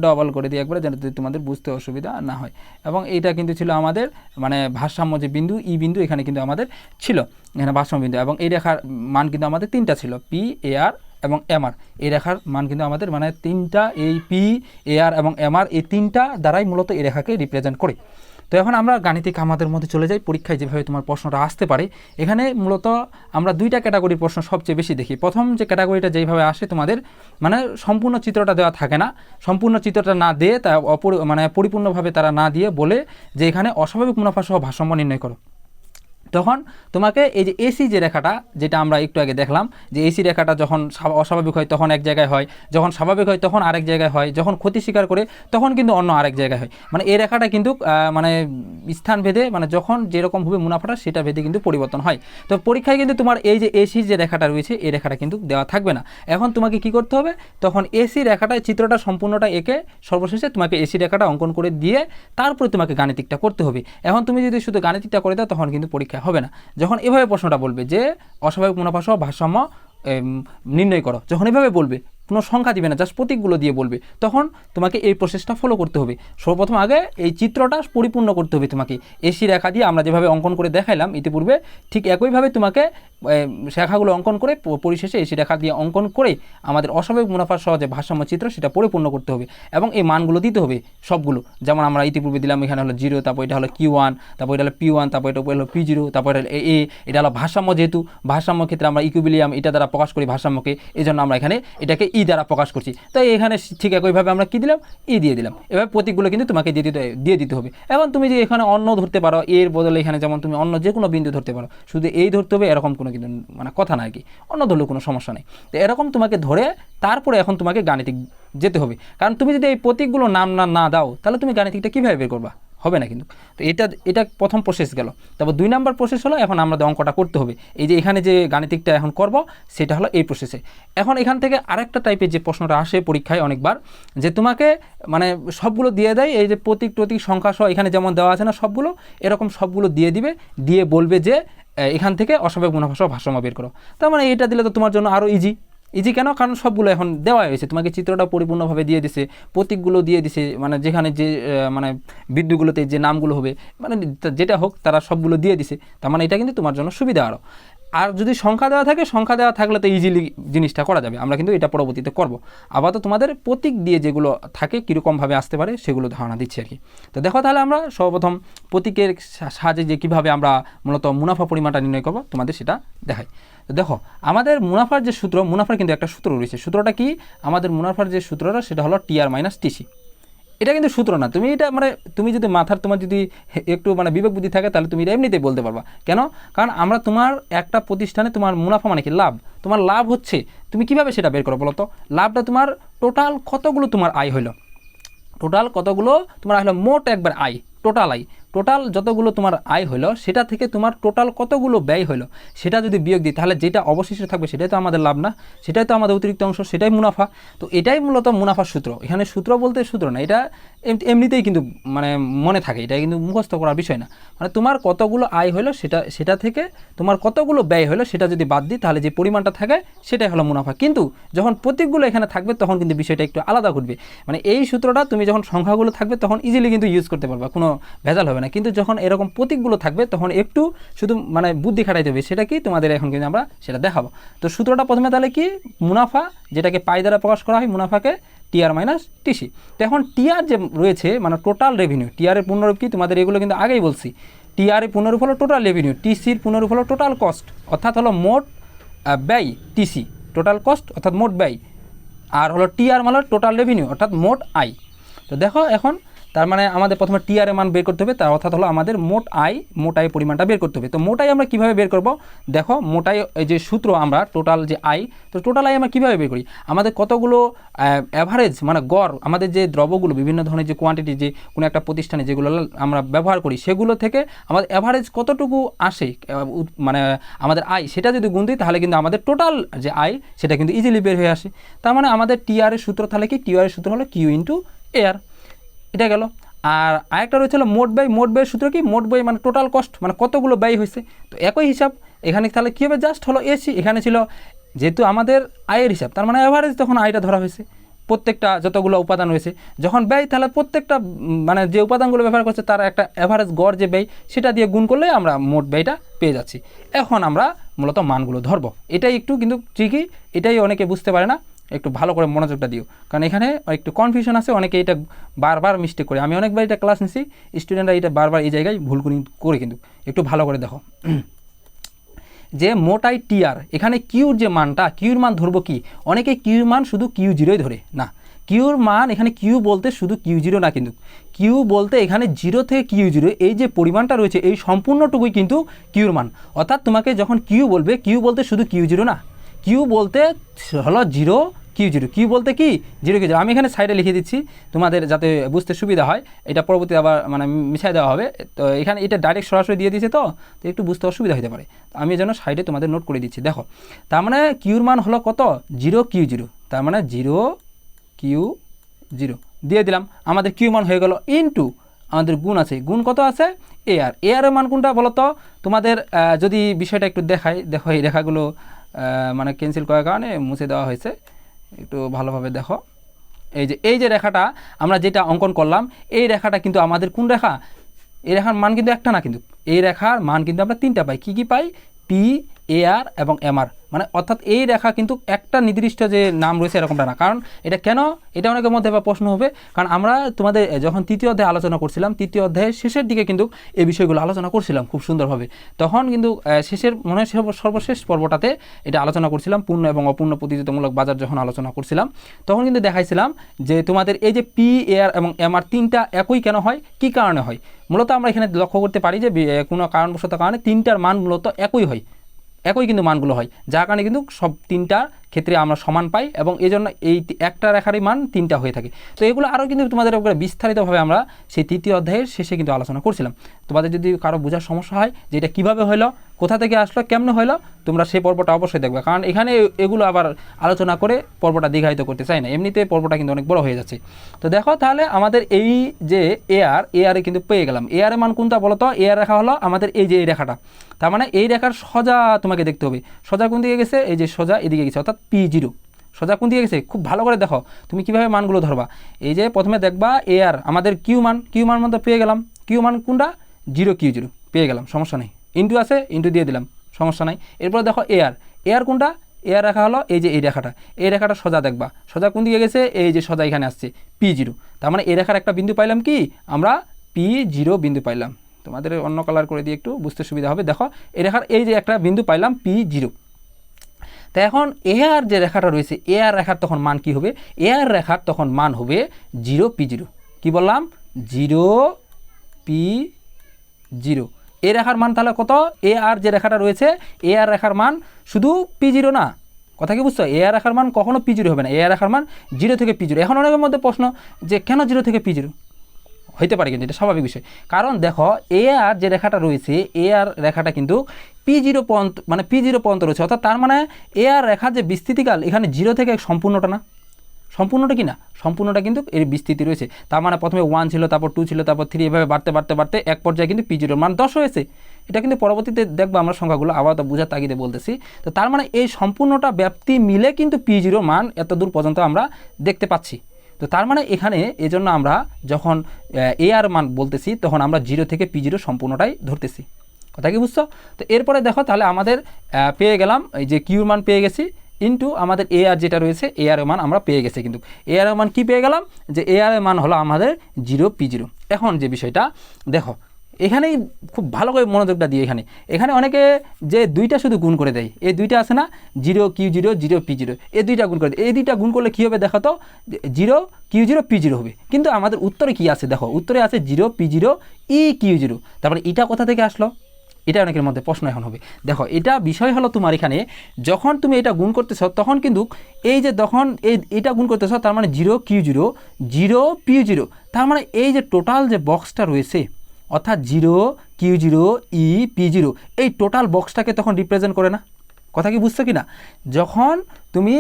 ডবল করে দিই একবারে, যাতে তোমাদের বুঝতে অসুবিধা না হয়। এবং এইটা কিন্তু ছিল আমাদের মানে ভারসাম্য যে বিন্দু ই বিন্দু, এখানে কিন্তু আমাদের ছিল এখানে ভারসাম্য বিন্দু, এবং এই রেখার মান কিন্তু আমাদের 3টা ছিল, পি এ আর এবং এমআর। এই রেখার মান কিন্তু আমাদের মানে 3টা, এই পি এ আর এবং এমআর এই 3টা দ্বারাই মূলত এই রেখাকে রিপ্রেজেন্ট করে। তো এখন আমরা গাণিতিক আমাদের মধ্যে চলে যাই, পরীক্ষায় যেভাবে তোমার প্রশ্নটা আসতে পারে। এখানে মূলত আমরা 2টা ক্যাটাগরির প্রশ্ন সবচেয়ে বেশি দেখি। প্রথম যে ক্যাটাগরিটা যেইভাবে আসে তোমাদের মানে সম্পূর্ণ চিত্রটা দেওয়া থাকে না, সম্পূর্ণ চিত্রটা না দিয়ে তা মানে পরিপূর্ণভাবে তারা না দিয়ে বলে যে এখানে অস্বাভাবিক মুনাফা সহ ভারসাম্য নির্ণয় করো। তখন তোমাকে এই যে এসি যে রেখাটা যেটা আমরা একটু আগে দেখলাম যে এসি রেখাটা যখন অস্বাভাবিক হয় তখন এক জায়গায় হয়, যখন স্বাভাবিক হয় তখন আরেক জায়গায় হয়, যখন ক্ষতি স্বীকার করে তখন কিন্তু অন্য আরেক জায়গায় হয়, মানে এই রেখাটা কিন্তু মানে স্থান ভেদে মানে যখন যেরকম হবে মুনাফাটা সেটা ভেদে কিন্তু পরিবর্তন হয়। তো পরীক্ষায় কিন্তু তোমার এই যে এসি যে রেখাটা রয়েছে এই রেখাটা কিন্তু দেওয়া থাকবে না। এখন তোমাকে কি করতে হবে, তখন এসি রেখাটা চিত্রটা সম্পূর্ণটা এঁকে সর্বশেষে তোমাকে এসি রেখাটা অঙ্কন করে দিয়ে তারপরে তোমাকে গাণিতিকটা করতে হবে। এখন তুমি যদি শুধু গাণিতিকটা করে দাও তখন কিন্তু পরীক্ষা হবে না। যখন এভাবে প্রশ্নটা বলবে যে অস্বাভাবিক মুনাফা সহ ভারসাম্য নির্ণয় করো, যখন এভাবে বলবে কোনো সংখ্যা দিবে না, জাস্ট প্রতীকগুলো দিয়ে বলবে, তখন তোমাকে এই প্রসেসটা ফলো করতে হবে। সর্বপ্রথম আগে এই চিত্রটা পরিপূর্ণ করতে হবে তোমাকে। এসি রেখা দিয়ে আমরা যেভাবে অঙ্কন করে দেখাইলাম ইতিপূর্বে, ঠিক একইভাবে তোমাকে রেখাগুলো অঙ্কন করে পরিশেষে এসি রেখা দিয়ে অঙ্কন করে আমাদের অস্বাভাবিক মুনাফার সহ যে ভারসাম্য চিত্র সেটা পরিপূর্ণ করতে হবে এবং এই মানগুলো দিতে হবে সবগুলো। যেমন আমরা ইতিপূর্বে দিলাম, এখানে হলো 0, তারপর এটা হলো Q1, তারপর এটা হলো P1, তারপর এটা হলো P0, তারপর এটা এ, এটা হলো ভারসাম্য। যেহেতু ভারসাম্য ক্ষেত্রে আমরা ইকুইলিব্রিয়াম এটা দ্বারা প্রকাশ করি ভারসাম্যকে, এই জন্য আমরা এখানে এটাকে ই দ্বারা প্রকাশ করছি। তাই এখানে ঠিক একইভাবে আমরা কী দিলাম, ই দিয়ে দিলাম। এভাবে প্রতীকগুলো কিন্তু তোমাকে দিয়ে দিতে হবে। এখন তুমি যে এখানে অন্য ধরতে পারো, এর বদলে এখানে যেমন তুমি অন্য যে কোনো বিন্দু ধরতে পারো, শুধু এই ধরতে হবে এরকম কোনো কিন্তু মানে কথা না আর কি, অন্য ধরলেও কোনো সমস্যা নেই। তো এরকম তোমাকে ধরে তারপরে এখন তোমাকে গাণিতিক যেতে হবে, কারণ তুমি যদি এই প্রতীকগুলো নাম না দাও তাহলে তুমি গাণিতিকটা কীভাবে বের করবা, হবে না কিন্তু। তো এটা প্রথম প্রসেস গেল। তারপর 2 নম্বর প্রসেস হলো এখন আমাদের অঙ্কটা করতে হবে। এই যে এখানে যে গাণিতিকটা এখন করব সেটা হলো এই প্রসেসে। এখন এখান থেকে আরেকটা টাইপের যে প্রশ্নটা আসে পরীক্ষায় অনেকবার, যে তোমাকে মানে সবগুলো দিয়ে দেয়, এই যে প্রতীক সংখ্যা সহ এখানে যেমন দেওয়া আছে না সবগুলো, এরকম সবগুলো দিয়ে দিবে, দিয়ে বলবে যে এখান থেকে অস্বাভাবিক মুনাফা সহ ভারসাম্য বের করো। তার মানে এটা দিলে তো তোমার জন্য আরও ইজি কেন, কারণ সবগুলো এখন দেওয়া হয়েছে, তোমাকে চিত্রটা পরিপূর্ণভাবে দিয়ে দিছে, প্রতীকগুলো দিয়ে দিছে, মানে যেখানে যে মানে বিন্দুগুলোতে যে নামগুলো হবে, মানে যেটা হোক তারা সবগুলো দিয়ে দিছে। তার মানে এটা কিন্তু তোমার জন্য সুবিধা আরও। আর যদি সংখ্যা দেওয়া থাকে, সংখ্যা দেওয়া থাকলে তো ইজিলি জিনিসটা করা যাবে, আমরা কিন্তু এটা পরবর্তীতে করব। আপাতত তোমাদের প্রতীক দিয়ে যেগুলো থাকে কীরকমভাবে আসতে পারে সেগুলো ধারণা দিচ্ছি আর কি। তো দেখো তাহলে আমরা সর্বপ্রথম প্রতীকের সাহায্যে যে কীভাবে আমরা মূলত মুনাফা পরিমাণটা নির্ণয় করব তোমাদের সেটা দেখাই। তো দেখো আমাদের মুনাফার যে সূত্র, মুনাফার কিন্তু একটা সূত্র রয়েছে। সূত্রটা কি, আমাদের মুনাফার যে সূত্রটা সেটা হলো TR মাইনাস TC। এটা কিন্তু সূত্র না, তুমি এটা মানে তুমি যদি তোমার যদি একটু মানে বিবেক বুদ্ধি থাকে তাহলে তুমি এটা এমনিতেই বলতে পারবা। কেন, কারণ আমরা তোমার একটা প্রতিষ্ঠানে তোমার মুনাফা মানে কি, লাভ, তোমার লাভ হচ্ছে, তুমি কিভাবে সেটা বের করো বলো তো। লাভটা তোমার টোটাল কতগুলো তোমার আয় হলো, টোটাল কতগুলো তোমার আয় হলো, মোট একবার আয়, টোটাল আয়, টোটাল যতগুলো তোমার আয় হলো সেটা থেকে তোমার টোটাল কতগুলো ব্যয় হলো সেটা যদি বিয়োগ দিই তাহলে যেটা অবশিষ্ট থাকবে সেটাই তো আমাদের লাভ না, সেটাই তো আমাদের অতিরিক্ত অংশ, সেটাই মুনাফা। তো এটাই মূলত মুনাফার সূত্র। এখানে সূত্র বলতে সূত্র না, এটা এমনিতেই কিন্তু মানে মনে থাকে, এটা কিন্তু মুখস্থ করার বিষয় না। মানে তোমার কতগুলো আয় হলো সেটা থেকে তোমার কতগুলো ব্যয় হলো সেটা যদি বাদ দিই তাহলে যে পরিমাণটা থাকে সেটাই হলো মুনাফা। কিন্তু যখন প্রতীকগুলো এখানে থাকবে তখন কিন্তু বিষয়টা একটু আলাদা ঘটবে। মানে এই সূত্রটা তুমি যখন সংখ্যাগুলো থাকবে তখন ইজিলি কিন্তু ইউজ করতে পারবা, কোনো ভেজাল হবে না। কিন্তু যখন এরকম প্রতীকগুলো থাকবে তখন একটু শুধু মানে বুদ্ধি খাটাইতে হবে। সেটা কি তোমাদের এখন কিন্তু আমরা সেটা দেখাবো। তো সূত্রটা প্রথমে তাহলে কি, মুনাফা যেটাকে পাই দ্বারা প্রকাশ করা হয়, মুনাফাকে TR মাইনাস TC। তো এখন TR যে রয়েছে মানে টোটাল রেভিনিউ, TR এর পূর্ণরূপ কি তোমাদের এগুলো কিন্তু আগেই বলছি। TR এর পূর্ণরূপ হলো টোটাল রেভিনিউ, TCর পূর্ণরূপ হলো টোটাল কস্ট অর্থাৎ হলো মোট ব্যয়, TC টোটাল কস্ট অর্থাৎ মোট ব্যয়, আর হলো TR মানে টোটাল রেভিনিউ অর্থাৎ মোট আয়। তো দেখো এখন তার মানে আমাদের প্রথমে TR এর মান বের করতে হবে, তার অর্থাৎ হলো আমাদের মোট আয় পরিমাণটা বের করতে হবে। তো মোট আয় আমরা কীভাবে বের করব, দেখো মোট আয় এই যে সূত্র আমরা টোটাল যে আয়, তো টোটাল আয় আমরা কীভাবে বের করি, আমাদের কতগুলো অ্যাভারেজ মানে গড়, আমাদের যে দ্রব্যগুলো বিভিন্ন ধরনের যে কোয়ান্টিটি যে কোনো একটা প্রতিষ্ঠানে যেগুলো আমরা ব্যবহার করি সেগুলো থেকে আমাদের অ্যাভারেজ কতটুকু আসে মানে আমাদের আয়, সেটা যদি গুণ দিই তাহলে কিন্তু আমাদের টোটাল যে আয় সেটা কিন্তু ইজিলি বের হয়ে আসে। তার মানে আমাদের TR এর সূত্র তাহলে কি, TR এর সূত্র হলো Q ইন্টু AR, এটা গেল। আর আরেকটা রয়েছে হলো মোট ব্যয়, মোট ব্যয়ের সূত্র কি, মোট ব্যয় মানে টোটাল কস্ট মানে কতগুলো ব্যয় হয়েছে। তো একই হিসাব এখানে তাহলে কী হবে, জাস্ট হলো এসি, এখানে ছিল যেহেতু আমাদের আয়ের হিসাব তার মানে অ্যাভারেজ তখন আয়টা ধরা হয়েছে, প্রত্যেকটা যতগুলো উপাদান রয়েছে। যখন ব্যয় তাহলে প্রত্যেকটা মানে যে উপাদানগুলো ব্যবহার করছে তার একটা অ্যাভারেজ গড় যে ব্যয় সেটা দিয়ে গুণ করলে আমরা মোট ব্যয়টা পেয়ে যাচ্ছি। এখন আমরা মূলত মানগুলো ধরবো, এটাই একটু কিন্তু ঠিকই, এটাই অনেকে বুঝতে পারে না, একটু ভালো করে মনোযোগটা দিও, কারণ এখানে একটু কনফিউশন আছে, অনেকে এটা বারবার মিস্টেক করে। আমি অনেকবার এটা ক্লাস নিছি, স্টুডেন্টরা এটা বারবার এই জায়গায় ভুল করে কিন্তু একটু ভালো করে দেখো যে মোট আয় TR, এখানে কিউর যে মানটা, কিউর মান ধরবো কি, অনেকে কিউর মান শুধু Q0 ধরে না, কিউর মান এখানে কিউ বলতে শুধু Q0 না, কিন্তু কিউ বলতে এখানে 0 থেকে Q0 এই যে পরিমাণটা রয়েছে এই সম্পূর্ণটুকুই কিন্তু কিউর মান। অর্থাৎ তোমাকে যখন কিউ বলবে, কিউ বলতে শুধু Q0 না, কিউ বলতে হলো 0 Q0, কিউ বলতে কি 0 Q0। আমি এখানে সাইডে লিখে দিচ্ছি তোমাদের যাতে বুঝতে সুবিধা হয়, এটা পরবর্তী আবার মানে মিশাই দেওয়া হবে। তো এখানে এটা ডাইরেক্ট সরাসরি দিয়ে দিয়েছে, তো একটু বুঝতে অসুবিধা হতে পারে, আমি যেন সাইডে তোমাদের নোট করে দিচ্ছি। দেখো তার মানে কিউর মান হলো কত, 0 Q0, তার মানে 0 Q0 দিয়ে দিলাম, আমাদের কিউ মান হয়ে গেল ইনটু আমাদের গুণ আছে, গুণ কত আছে AR, AR এর মান কোনটা বলো তো তোমাদের, যদি বিষয়টা একটু দেখাই, দেখো এই রেখাগুলো মানে ক্যান্সেল করার কারণে মুছে দেওয়া হয়েছে, একটু ভালোভাবে দেখো, এই যে রেখাটা আমরা যেটা অঙ্কন করলাম, এই রেখাটা কিন্তু আমাদের কোন রেখা? এই রেখার মান কিন্তু একটা না, কিন্তু এই রেখার মান কিন্তু আমরা তিনটা পাই। কি পাই? পি, এ আর এবং এম আর। মানে অর্থাৎ এই রেখা কিন্তু একটা নির্দিষ্ট যে নাম রয়েছে এরকমটা না। কারণ এটা কেন, এটা অনেকের মধ্যে এবার প্রশ্ন হবে, কারণ আমরা তোমাদের যখন তৃতীয় অধ্যায়ে আলোচনা করছিলাম, তৃতীয় অধ্যায়ের শেষের দিকে কিন্তু এই বিষয়গুলো আলোচনা করছিলাম খুব সুন্দরভাবে। তখন কিন্তু শেষের মনে হয় সর্বশেষ পর্বটাতে এটা আলোচনা করছিলাম, পূর্ণ এবং অপূর্ণ প্রতিযোগিতামূলক বাজার যখন আলোচনা করছিলাম, তখন কিন্তু দেখাইছিলাম যে তোমাদের এই যে পি, এ আর এবং এম আর তিনটা একই কেন হয়, কি কারণে হয়। মূলত আমরা এখানে লক্ষ্য করতে পারি যে কোনো কারণবশত কারণে তিনটার মান মূলত একই হয়, একই কিন্তু মানগুলো হয়, যার কারণে কিন্তু সব তিনটার ক্ষেত্রে আমরা সমান পাই এবং এই জন্য এই একটা রেখারই মান তিনটা হয়ে থাকে। তো এগুলো আরও কিন্তু তোমাদের উপরে বিস্তারিতভাবে আমরা সেই তৃতীয় অধ্যায়ের শেষে কিন্তু আলোচনা করছিলাম। তোমাদের যদি কারো বোঝার সমস্যা হয় যে এটা কীভাবে হলো, কোথা থেকে আসলো, কেমনে হলো, তোমরা সেই পর্বটা অবশ্যই দেখবে, কারণ এখানে এগুলো আবার আলোচনা করে পর্বটা দীর্ঘায়িত করতে চাই না, এমনিতে পর্বটা কিন্তু অনেক বড় হয়ে যাচ্ছে। তো দেখো তাহলে আমাদের এই যে এ আরে কিন্তু পেয়ে গেলাম। এ আরের মান কোনটা বলো তো? এ আর রেখা হলো আমাদের এই যে এই রেখাটা, তার মানে এই রেখার সোজা তোমাকে দেখতে হবে। সোজা কোন দিকে গেছে? এই যে সোজা এদিকে গেছে, অর্থাৎ P0। সোজা কোন দিকে গেছে? খুব ভালো করে দেখো তুমি কীভাবে মানগুলো ধরবা। এই যে প্রথমে দেখবা এ আর আমাদের কিউ মান মতো পেয়ে গেলাম। কিউ মান কোনটা? 0 Q0 পেয়ে গেলাম, সমস্যা নেই। ইন্টু আছে, ইন্টু দিয়ে দিলাম, সমস্যা নাই। এরপর দেখো এ আর কোনটা? এ আর রেখা হলো এই যে এই রেখাটা, এই রেখাটা সোজা দেখবা। সোজা কোন দিকে গেছে? এই যে সোজা এখানে আসছে P0। তার মানে এই রেখার একটা বিন্দু পাইলাম, কি আমরা P0 বিন্দু পাইলাম। তোমাদের অন্য কালার করে দিয়ে একটু বুঝতে সুবিধা হবে। দেখো এই রেখার এই যে একটা বিন্দু পাইলাম P0। তো এখন এ আর যে রেখাটা রয়েছে, এ আর রেখার তখন মান কি হবে? এ আর রেখার তখন মান হবে 0 P0। কি বললাম? 0 P0। এ রেখার মান তাহলে কত? এ আর যে রেখাটা রয়েছে, এ আর রেখার মান শুধু P0 না, কথা কি বুঝছো? এ আর রেখার মান কখনো P0 হবে না, এ আর রেখার মান 0 থেকে P0। এখন অনেকের মধ্যে প্রশ্ন যে কেন 0 থেকে P0? হইতে পারে, কিন্তু এটা স্বাভাবিক বিষয়। কারণ দেখো এ আর যে রেখাটা রয়েছে, এ আর রেখাটা কিন্তু P0 পর্যন্ত, মানে P0 পর্যন্ত রয়েছে, অর্থাৎ তার মানে এ আর রেখার যে বিস্তৃতিকাল এখানে 0 থেকে সম্পূর্ণটা না, সম্পূর্ণটা কি না, সম্পূর্ণটা কিন্তু এর বিস্তৃতি রয়েছে। তার মানে প্রথমে 1 ছিল, তারপর 2 ছিল, তারপর 3, এভাবে বাড়তে এক পর্যায়ে কিন্তু P0 মান 10 হয়েছে। এটা কিন্তু পরবর্তীতে দেখবো আমরা সংখ্যাগুলো, আবার তো বোঝার তাগিদে বলতেছি। তো তার মানে এই সম্পূর্ণটা ব্যাপ্তি মিলে কিন্তু P0 মান এত দূর পর্যন্ত আমরা দেখতে পাচ্ছি। তো তার মানে এখানে এজন্য আমরা যখন এ আর মান বলতেছি তখন আমরা 0 থেকে P0 সম্পূর্ণটাই ধরতেছি, কথা কি বুঝছো? তো এরপরে দেখো তাহলে আমাদের পেয়ে গেলাম এই যে কিউর মান পেয়ে গেছি, ইন্টু আমাদের এ আর যেটা রয়েছে, এ আর মান আমরা পেয়ে গেছি। কিন্তু এ আর মান কি পেয়ে গেলাম? যে এ আর মান হলো আমাদের 0 P0। এখন যে বিষয়টা দেখো, এখানেই খুব ভালো করে মনোযোগটা দিয়ে, এখানে অনেকে যে দুইটা শুধু গুণ করে দেয়, এই দুইটা আছে না, 0 Q0 0 P0, এই দুইটা গুণ করে দেয়। এই দুইটা গুণ করলে কী হবে দেখো তো? 0 Q0 P0 হবে। কিন্তু আমাদের উত্তরে কি আছে দেখো, উত্তরে আছে 0 P0 Q0। তারপরে এটা কোথা থেকে আসলো? এটা অনেকের মধ্যে প্রশ্ন এখন হবে। দেখো এটা বিষয় হলো তোমার এখানে যখন তুমি এটা গুণ করতেছ তখন কিন্তু এই যে তখন এইটা গুণ করতেছ, তার মানে 0 Q0 0 P0, তার মানে এই যে টোটাল যে বক্সটা রয়েছে, অর্থাৎ 0 Q0 P0, এই টোটাল বক্সটাকে তখন রিপ্রেজেন্ট করে না, কথা কি বুঝছো কি না? যখন তুমি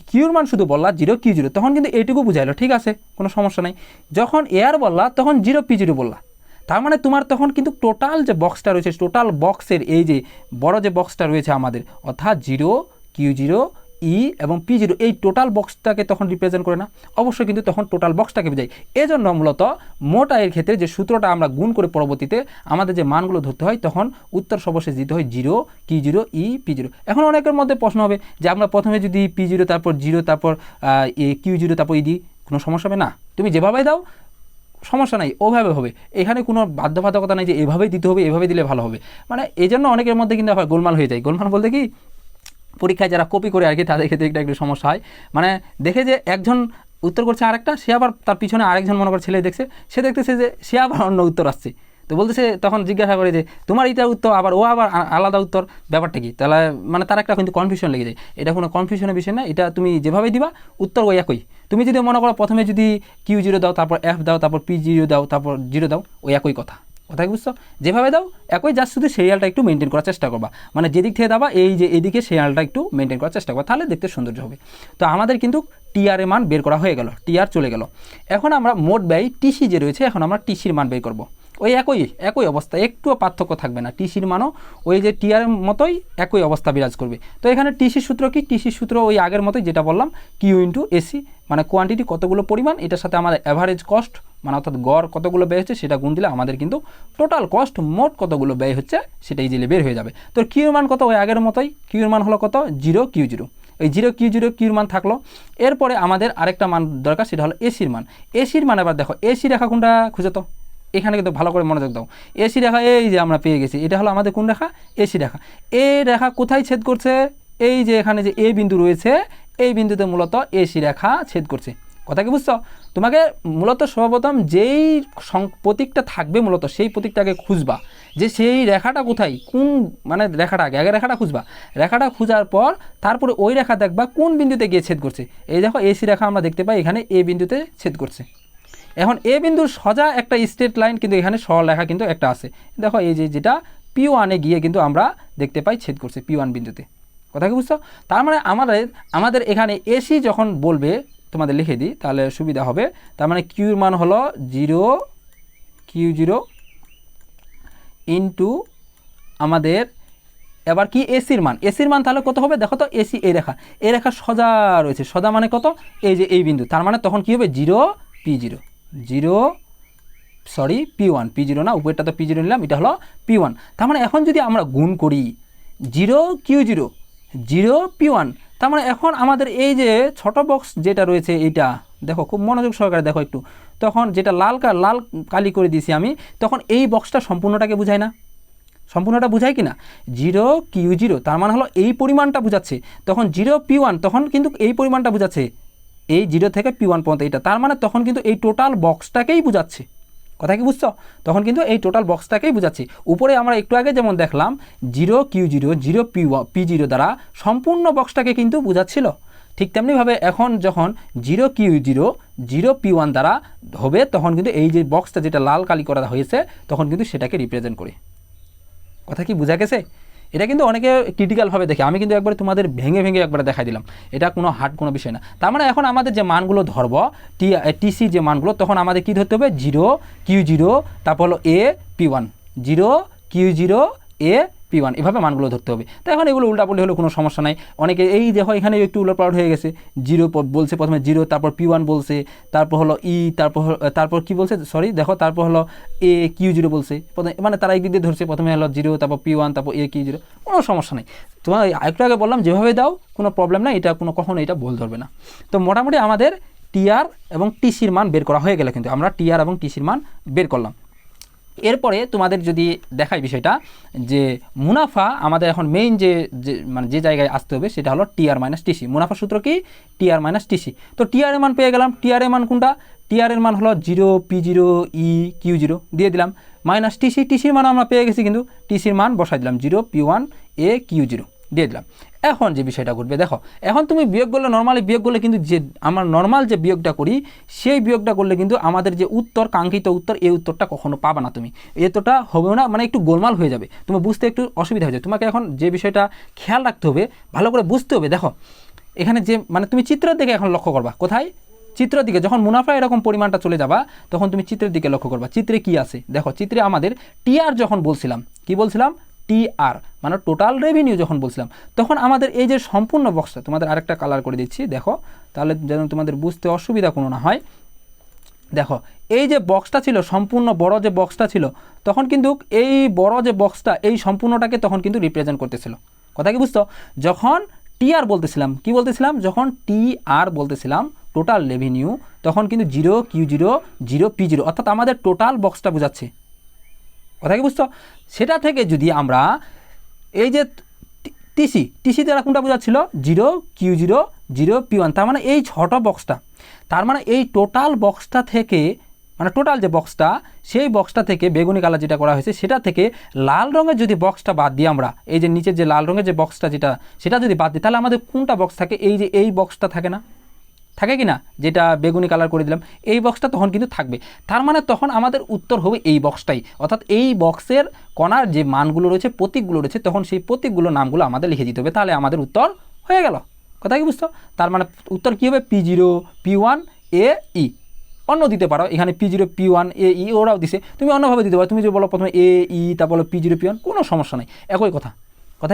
কিউর মান শুধু বললা 0 Q0 তখন কিন্তু এইটুকু বুঝাইলো, ঠিক আছে, কোনো সমস্যা নাই। যখন এ আর বললা তখন 0 P0 বললা, তার মানে তোমার তখন কিন্তু টোটাল যে বক্সটা রয়েছে, টোটাল বক্সের এই যে বড় যে বক্সটা রয়েছে আমাদের, অর্থাৎ 0 Q0 এবং P0, এই টোটাল বক্সটাকে তখন রিপ্রেজেন্ট করে না, অবশ্যই কিন্তু তখন টোটাল বক্সটাকে বোঝায়। এই জন্য মূলত মোট আয়ের ক্ষেত্রে যে সূত্রটা আমরা গুণ করে পরবর্তীতে আমাদের যে মানগুলো ধরতে হয়, তখন উত্তর সর্বশেষ দিতে হয় 0 Q0 P0। এখন অনেকের মধ্যে প্রশ্ন হবে যে আমরা প্রথমে যদি P0 তারপর 0 তারপর Q0 তারপর দিই, কোনো সমস্যা হবে না, তুমি যেভাবে দাও সমস্যা নাই, ওভাবে হবে। এখানে কোনো বাধ্যবাধকতা নেই যে এভাবেই দিতে হবে, এভাবে দিলে ভালো হবে। মানে এই জন্য অনেকের মধ্যে কিন্তু আবার গোলমাল হয়ে যায়। গোলমাল বলতে কি, পরীক্ষায় যারা কপি করে আর কি, তাদের ক্ষেত্রে একটু সমস্যা হয়। মানে দেখে যে একজন উত্তর করছে আরেকটা, সে আবার তার পিছনে আরেকজন মনে করে ছেলে দেখছে, সে দেখতেছে যে সে আবার অন্য উত্তর আসছে, তো বলতেছে, তখন জিজ্ঞাসা করে যে তোমার এইটা উত্তর, আবার ও আবার আলাদা উত্তর, ব্যাপারটা কি? তাহলে মানে তার একটা কিন্তু কনফিউশন লেগে যায়। এটা কোনো কনফিউশনের বিষয় না, এটা তুমি যেভাবে দিবা উত্তর ওই একই। তুমি যদি মনে করো প্রথমে যদি Q0 দাও, তারপর F দাও, তারপর P0 দাও, তারপর 0 দাও, ওই একই কথা, কথা বুঝছো? যেভাবে দাও একই, জাস্ট শুধু সিরিয়ালটা একটু মেনটেন করার চেষ্টা করবা, মানে যেদিক থেকে দাবা এই যে এদিকে সিরিয়ালটা একটু মেনটেন করার চেষ্টা করবা, তাহলে দেখতে সৌন্দর্য হবে। তো আমাদের কিন্তু টিআর মান বের করা হয়ে গেল, টিআর চলে গেল। এখন আমরা মোট ব্যয় টিসি যে রয়েছে, এখন আমরা টিসির মান বের করব। ওই একই অবস্থা, একটুও পার্থক্য থাকবে না, টিসির মানও ওই যে টিআর মতোই একই অবস্থা বিরাজ করবে। তো এখানে টিসির সূত্র কি, টিসির সূত্র ওই আগের মতোই যেটা বললাম, কিউ ইন্টু এসি, মানে কোয়ান্টিটি কতগুলো পরিমাণ, এটার সাথে আমাদের অ্যাভারেজ কস্ট মানে অর্থাৎ গড় কতগুলো ব্যয় হচ্ছে সেটা গুণ দিলে আমাদের কিন্তু টোটাল কস্ট মোট কতগুলো ব্যয় হচ্ছে সেটা ইজিলি বের হয়ে যাবে। তো কিউর মান কত, ওই আগের মতোই, কিউর মান হলো কত 0 কিউ 0, এই 0 কিউ 0 কিউর মান থাকলো। এরপরে আমাদের আরেকটা মান দরকার, সেটা হলো এসির মান। এসির মান এবার দেখো, এসি রেখা কোনটা খুঁজে, তো এখানে কিন্তু ভালো করে মনোযোগ দাও, এসি রেখা এই যে আমরা পেয়ে গেছি, এটা হলো আমাদের কোন রেখা, এসি রেখা। এই রেখা কোথায় ছেদ করছে, এই যে এখানে যে এ বিন্দু রয়েছে এই বিন্দুতে মূলত এসি রেখা ছেদ করছে। কথা কি বুঝছো? তোমাকে মূলত সর্বপ্রথম যেই প্রতীকটা থাকবে মূলত সেই প্রতীকটাকে খুঁজবা, যে সেই রেখাটা কোথায়, কোন মানে রেখাটা আগে রেখাটা খুঁজবা, রেখাটা খোঁজার পর তারপরে ওই রেখা দেখবা কোন বিন্দুতে গিয়ে ছেদ করছে। এই দেখো এসি রেখা আমরা দেখতে পাই এখানে এ বিন্দুতে ছেদ করছে। এখন এ বিন্দুর সোজা একটা স্ট্রেট লাইন কিন্তু এখানে সরল রেখা কিন্তু একটা আছে, দেখো এই যে যেটা P1-এ গিয়ে কিন্তু আমরা দেখতে পাই ছেদ করছে P1 বিন্দুতে। কথা কি বুঝছো? তার মানে আমাদের এখানে এসি যখন বলবে, তোমাদের লিখে দিই তাহলে সুবিধা হবে। তার মানে কিউর মান হলো 0 কিউ 0 ইন্টু আমাদের এবার কি এসির মান, এসির মান তাহলে কত হবে দেখো তো, এসি এই রেখা সোজা রয়েছে, সোজা মানে কত, এই যে এই বিন্দু, তার মানে তখন কি হবে 0 P0 P1 P0 না, উপরেরটা তো P0 নিলাম, এটা হলো P1। তার মানে এখন যদি আমরা গুণ করি 0 কিউ 0 0 P1, তার মানে এখন আমাদের এই যে ছোট বক্স যেটা রয়েছে এইটা দেখো, খুব মনোযোগ সহকারে দেখো একটু, তখন যেটা লাল কালি করে দিয়েছি আমি, তখন এই বক্সটা সম্পূর্ণটাকে বোঝায় না, সম্পূর্ণটা বোঝায় কি না, 0 কিউ 0 তার মানে হলো এই পরিমাণটা বোঝাচ্ছে, তখন 0 P1 তখন কিন্তু এই পরিমাণটা বোঝাচ্ছে, এই 0 থেকে P1 পর্যন্ত এটা, তার মানে তখন কিন্তু এই টোটাল বক্সটাকেই বোঝাচ্ছে। কথা কি বুঝছো? তখন কিন্তু এই টোটাল বক্সটাকেই বোঝাচ্ছে। উপরে আমরা একটু আগে যেমন দেখলাম 0 কিউ 0 0 P0 দ্বারা সম্পূর্ণ বক্সটাকে কিন্তু বোঝাচ্ছিল, ঠিক তেমনিভাবে এখন যখন 0 কিউ 0 0 P1 দ্বারা হবে তখন কিন্তু এই যে বক্সটা যেটা লাল কালি করা হয়েছে তখন কিন্তু সেটাকে রিপ্রেজেন্ট করে। কথা কি বোঝা গেছে? এটা কিন্তু অনেকে ক্রিটিক্যালভাবে দেখে, আমি কিন্তু একবারে তোমাদের ভেঙে একবারে দেখাই দিলাম, এটা কোনো হার্ড কোনো বিষয় না। তার মানে এখন আমাদের যে মানগুলো ধরবো টিসি যে মানগুলো, তখন আমাদের কী ধরতে হবে 0 কিউ 0 তারপর হলো এ P1 0 কিউ 0 এ P1 এভাবে মানগুলো ধরতে হবে। তো এখন এগুলো উল্টাপাল্টি হলে কোনো সমস্যা নাই। অনেকে এই দেখো এখানে একটু উল্টাপাল্ট হয়ে গেছে, 0 বলছে প্রথমে 0 তারপর P1 বলছে, তারপর হলো ই তারপর কি বলছে সরি দেখো, তারপর হলো এ কিউ 0 বলছে, মানে তারা একদিক দিয়ে ধরছে, প্রথমে হলো 0 তারপর P1 তারপর এ কিউ 0, কোনো সমস্যা নেই। তোমার একটু আগে বললাম যেভাবে দাও কোনো প্রবলেম নাই, এটা কখনো এটা ভুল ধরবে না। তো মোটামুটি আমাদের টিআর এবং টিসির মান বের করা হয়ে গেলে কিন্তু আমরা টিআর এবং টিসির মান বের করলাম। এরপরে তোমাদের যদি দেখাই বিষয়টা যে মুনাফা আমাদের এখন মেইন মানে যে জায়গায় আসতে হবে সেটা হলো টিআর মাইনাস টিসি। মুনাফা সূত্র কি, টিআর মাইনাস টিসি। তো টিআর এর মান পেয়ে গেলাম, টিআর এর মান কোনটা, টিআর এর মান হলো 0 P0 ই কিউ 0 দিয়ে দিলাম, মাইনাস টিসি, টিসির মান আমরা পেয়ে গেছি কিন্তু টিসির মান বসাই দিলাম 0 P1 এ কিউ 0 দিয়ে দিলাম। এখন যে বিষয়টা ঘটবে দেখো, এখন তুমি বিয়োগ করলে নর্মালি বিয়োগ করলে কিন্তু যে আমরা নর্মাল যে বিয়োগটা করি সেই বিয়োগটা করলে কিন্তু আমাদের যে উত্তর কাঙ্ক্ষিত উত্তর এই উত্তরটা কখনো পাবে না তুমি, এতটা হবেও না, মানে একটু গোলমাল হয়ে যাবে, তোমার বুঝতে একটু অসুবিধা হয়ে যাবে। তোমাকে এখন যে বিষয়টা খেয়াল রাখতে হবে, ভালো করে বুঝতে হবে। দেখো এখানে যে মানে তুমি চিত্রের দিকে এখন লক্ষ্য করবা, কোথায়, চিত্রের দিকে। যখন মুনাফা এরকম পরিমাণটা চলে যাবা তখন তুমি চিত্রের দিকে লক্ষ্য করবা, চিত্রে কি আছে দেখো, চিত্রে আমাদের টিআর যখন বলছিলাম, কি বলছিলাম, টিআর মানে টোটাল রেভিনিউ যখন বলছিলাম, তখন আমাদের এই যে সম্পূর্ণ বক্সটা, তোমাদের আরেকটা কালার করে দিচ্ছি দেখো, তাহলে যেন তোমাদের বুঝতে অসুবিধা কোনো না হয়। দেখো এই যে বক্সটা ছিল, সম্পূর্ণ বড় যে বক্সটা ছিল, তখন কিন্তু এই বড় যে বক্সটা এই সম্পূর্ণটাকে তখন কিন্তু রিপ্রেজেন্ট করতেছিল। কথা কি বুঝতো? যখন টিআর বলতেছিলাম, কি বলতেছিলাম, যখন টিআর বলতেছিলাম টোটাল রেভিনিউ, তখন কিন্তু 0 কিউ 0 0 P0 অর্থাৎ আমাদের টোটাল বক্সটা বোঝাচ্ছে। কথা কি বুঝছো? সেটা থেকে যদি আমরা এই যে টিসি দ্বারা কোনটা বোঝাচ্ছিল 0 কিউ 0 0 P1, তার মানে এই ছোট বক্সটা, তার মানে এই টোটাল বক্সটা থেকে মানে টোটাল যে বক্সটা সেই বক্সটা থেকে বেগুনি কালার যেটা করা হয়েছে সেটা থেকে লাল রঙের যদি বক্সটা বাদ দিই আমরা, এই যে নিচের যে লাল রঙের যে বক্সটা সেটা যদি বাদ দিই, তাহলে আমাদের কোনটা বক্স থাকে, এই যে এই বক্সটা থাকে না, থাকে কি না, যেটা বেগুনি কালার করে দিলাম, এই বক্সটা তখন কিন্তু থাকবে। তার মানে তখন আমাদের উত্তর হবে এই বক্সটাই, অর্থাৎ এই বক্সের কণার যে মানগুলো রয়েছে প্রতীকগুলো রয়েছে তখন সেই প্রতীকগুলো নামগুলো আমাদের লিখে দিতে হবে, তাহলে আমাদের উত্তর হয়ে গেল। কথা কি বুঝছো? তার মানে উত্তর কী হবে, P0 P1 এ ই। অন্য দিতে পারো, এখানে P0 P1 এ ই ওরাও দিছে, তুমি অন্যভাবে দিতে পারো। তুমি যদি বলো প্রথমে এ ই তারপর বলো P0 P1, কোনো সমস্যা নেই, একই কথা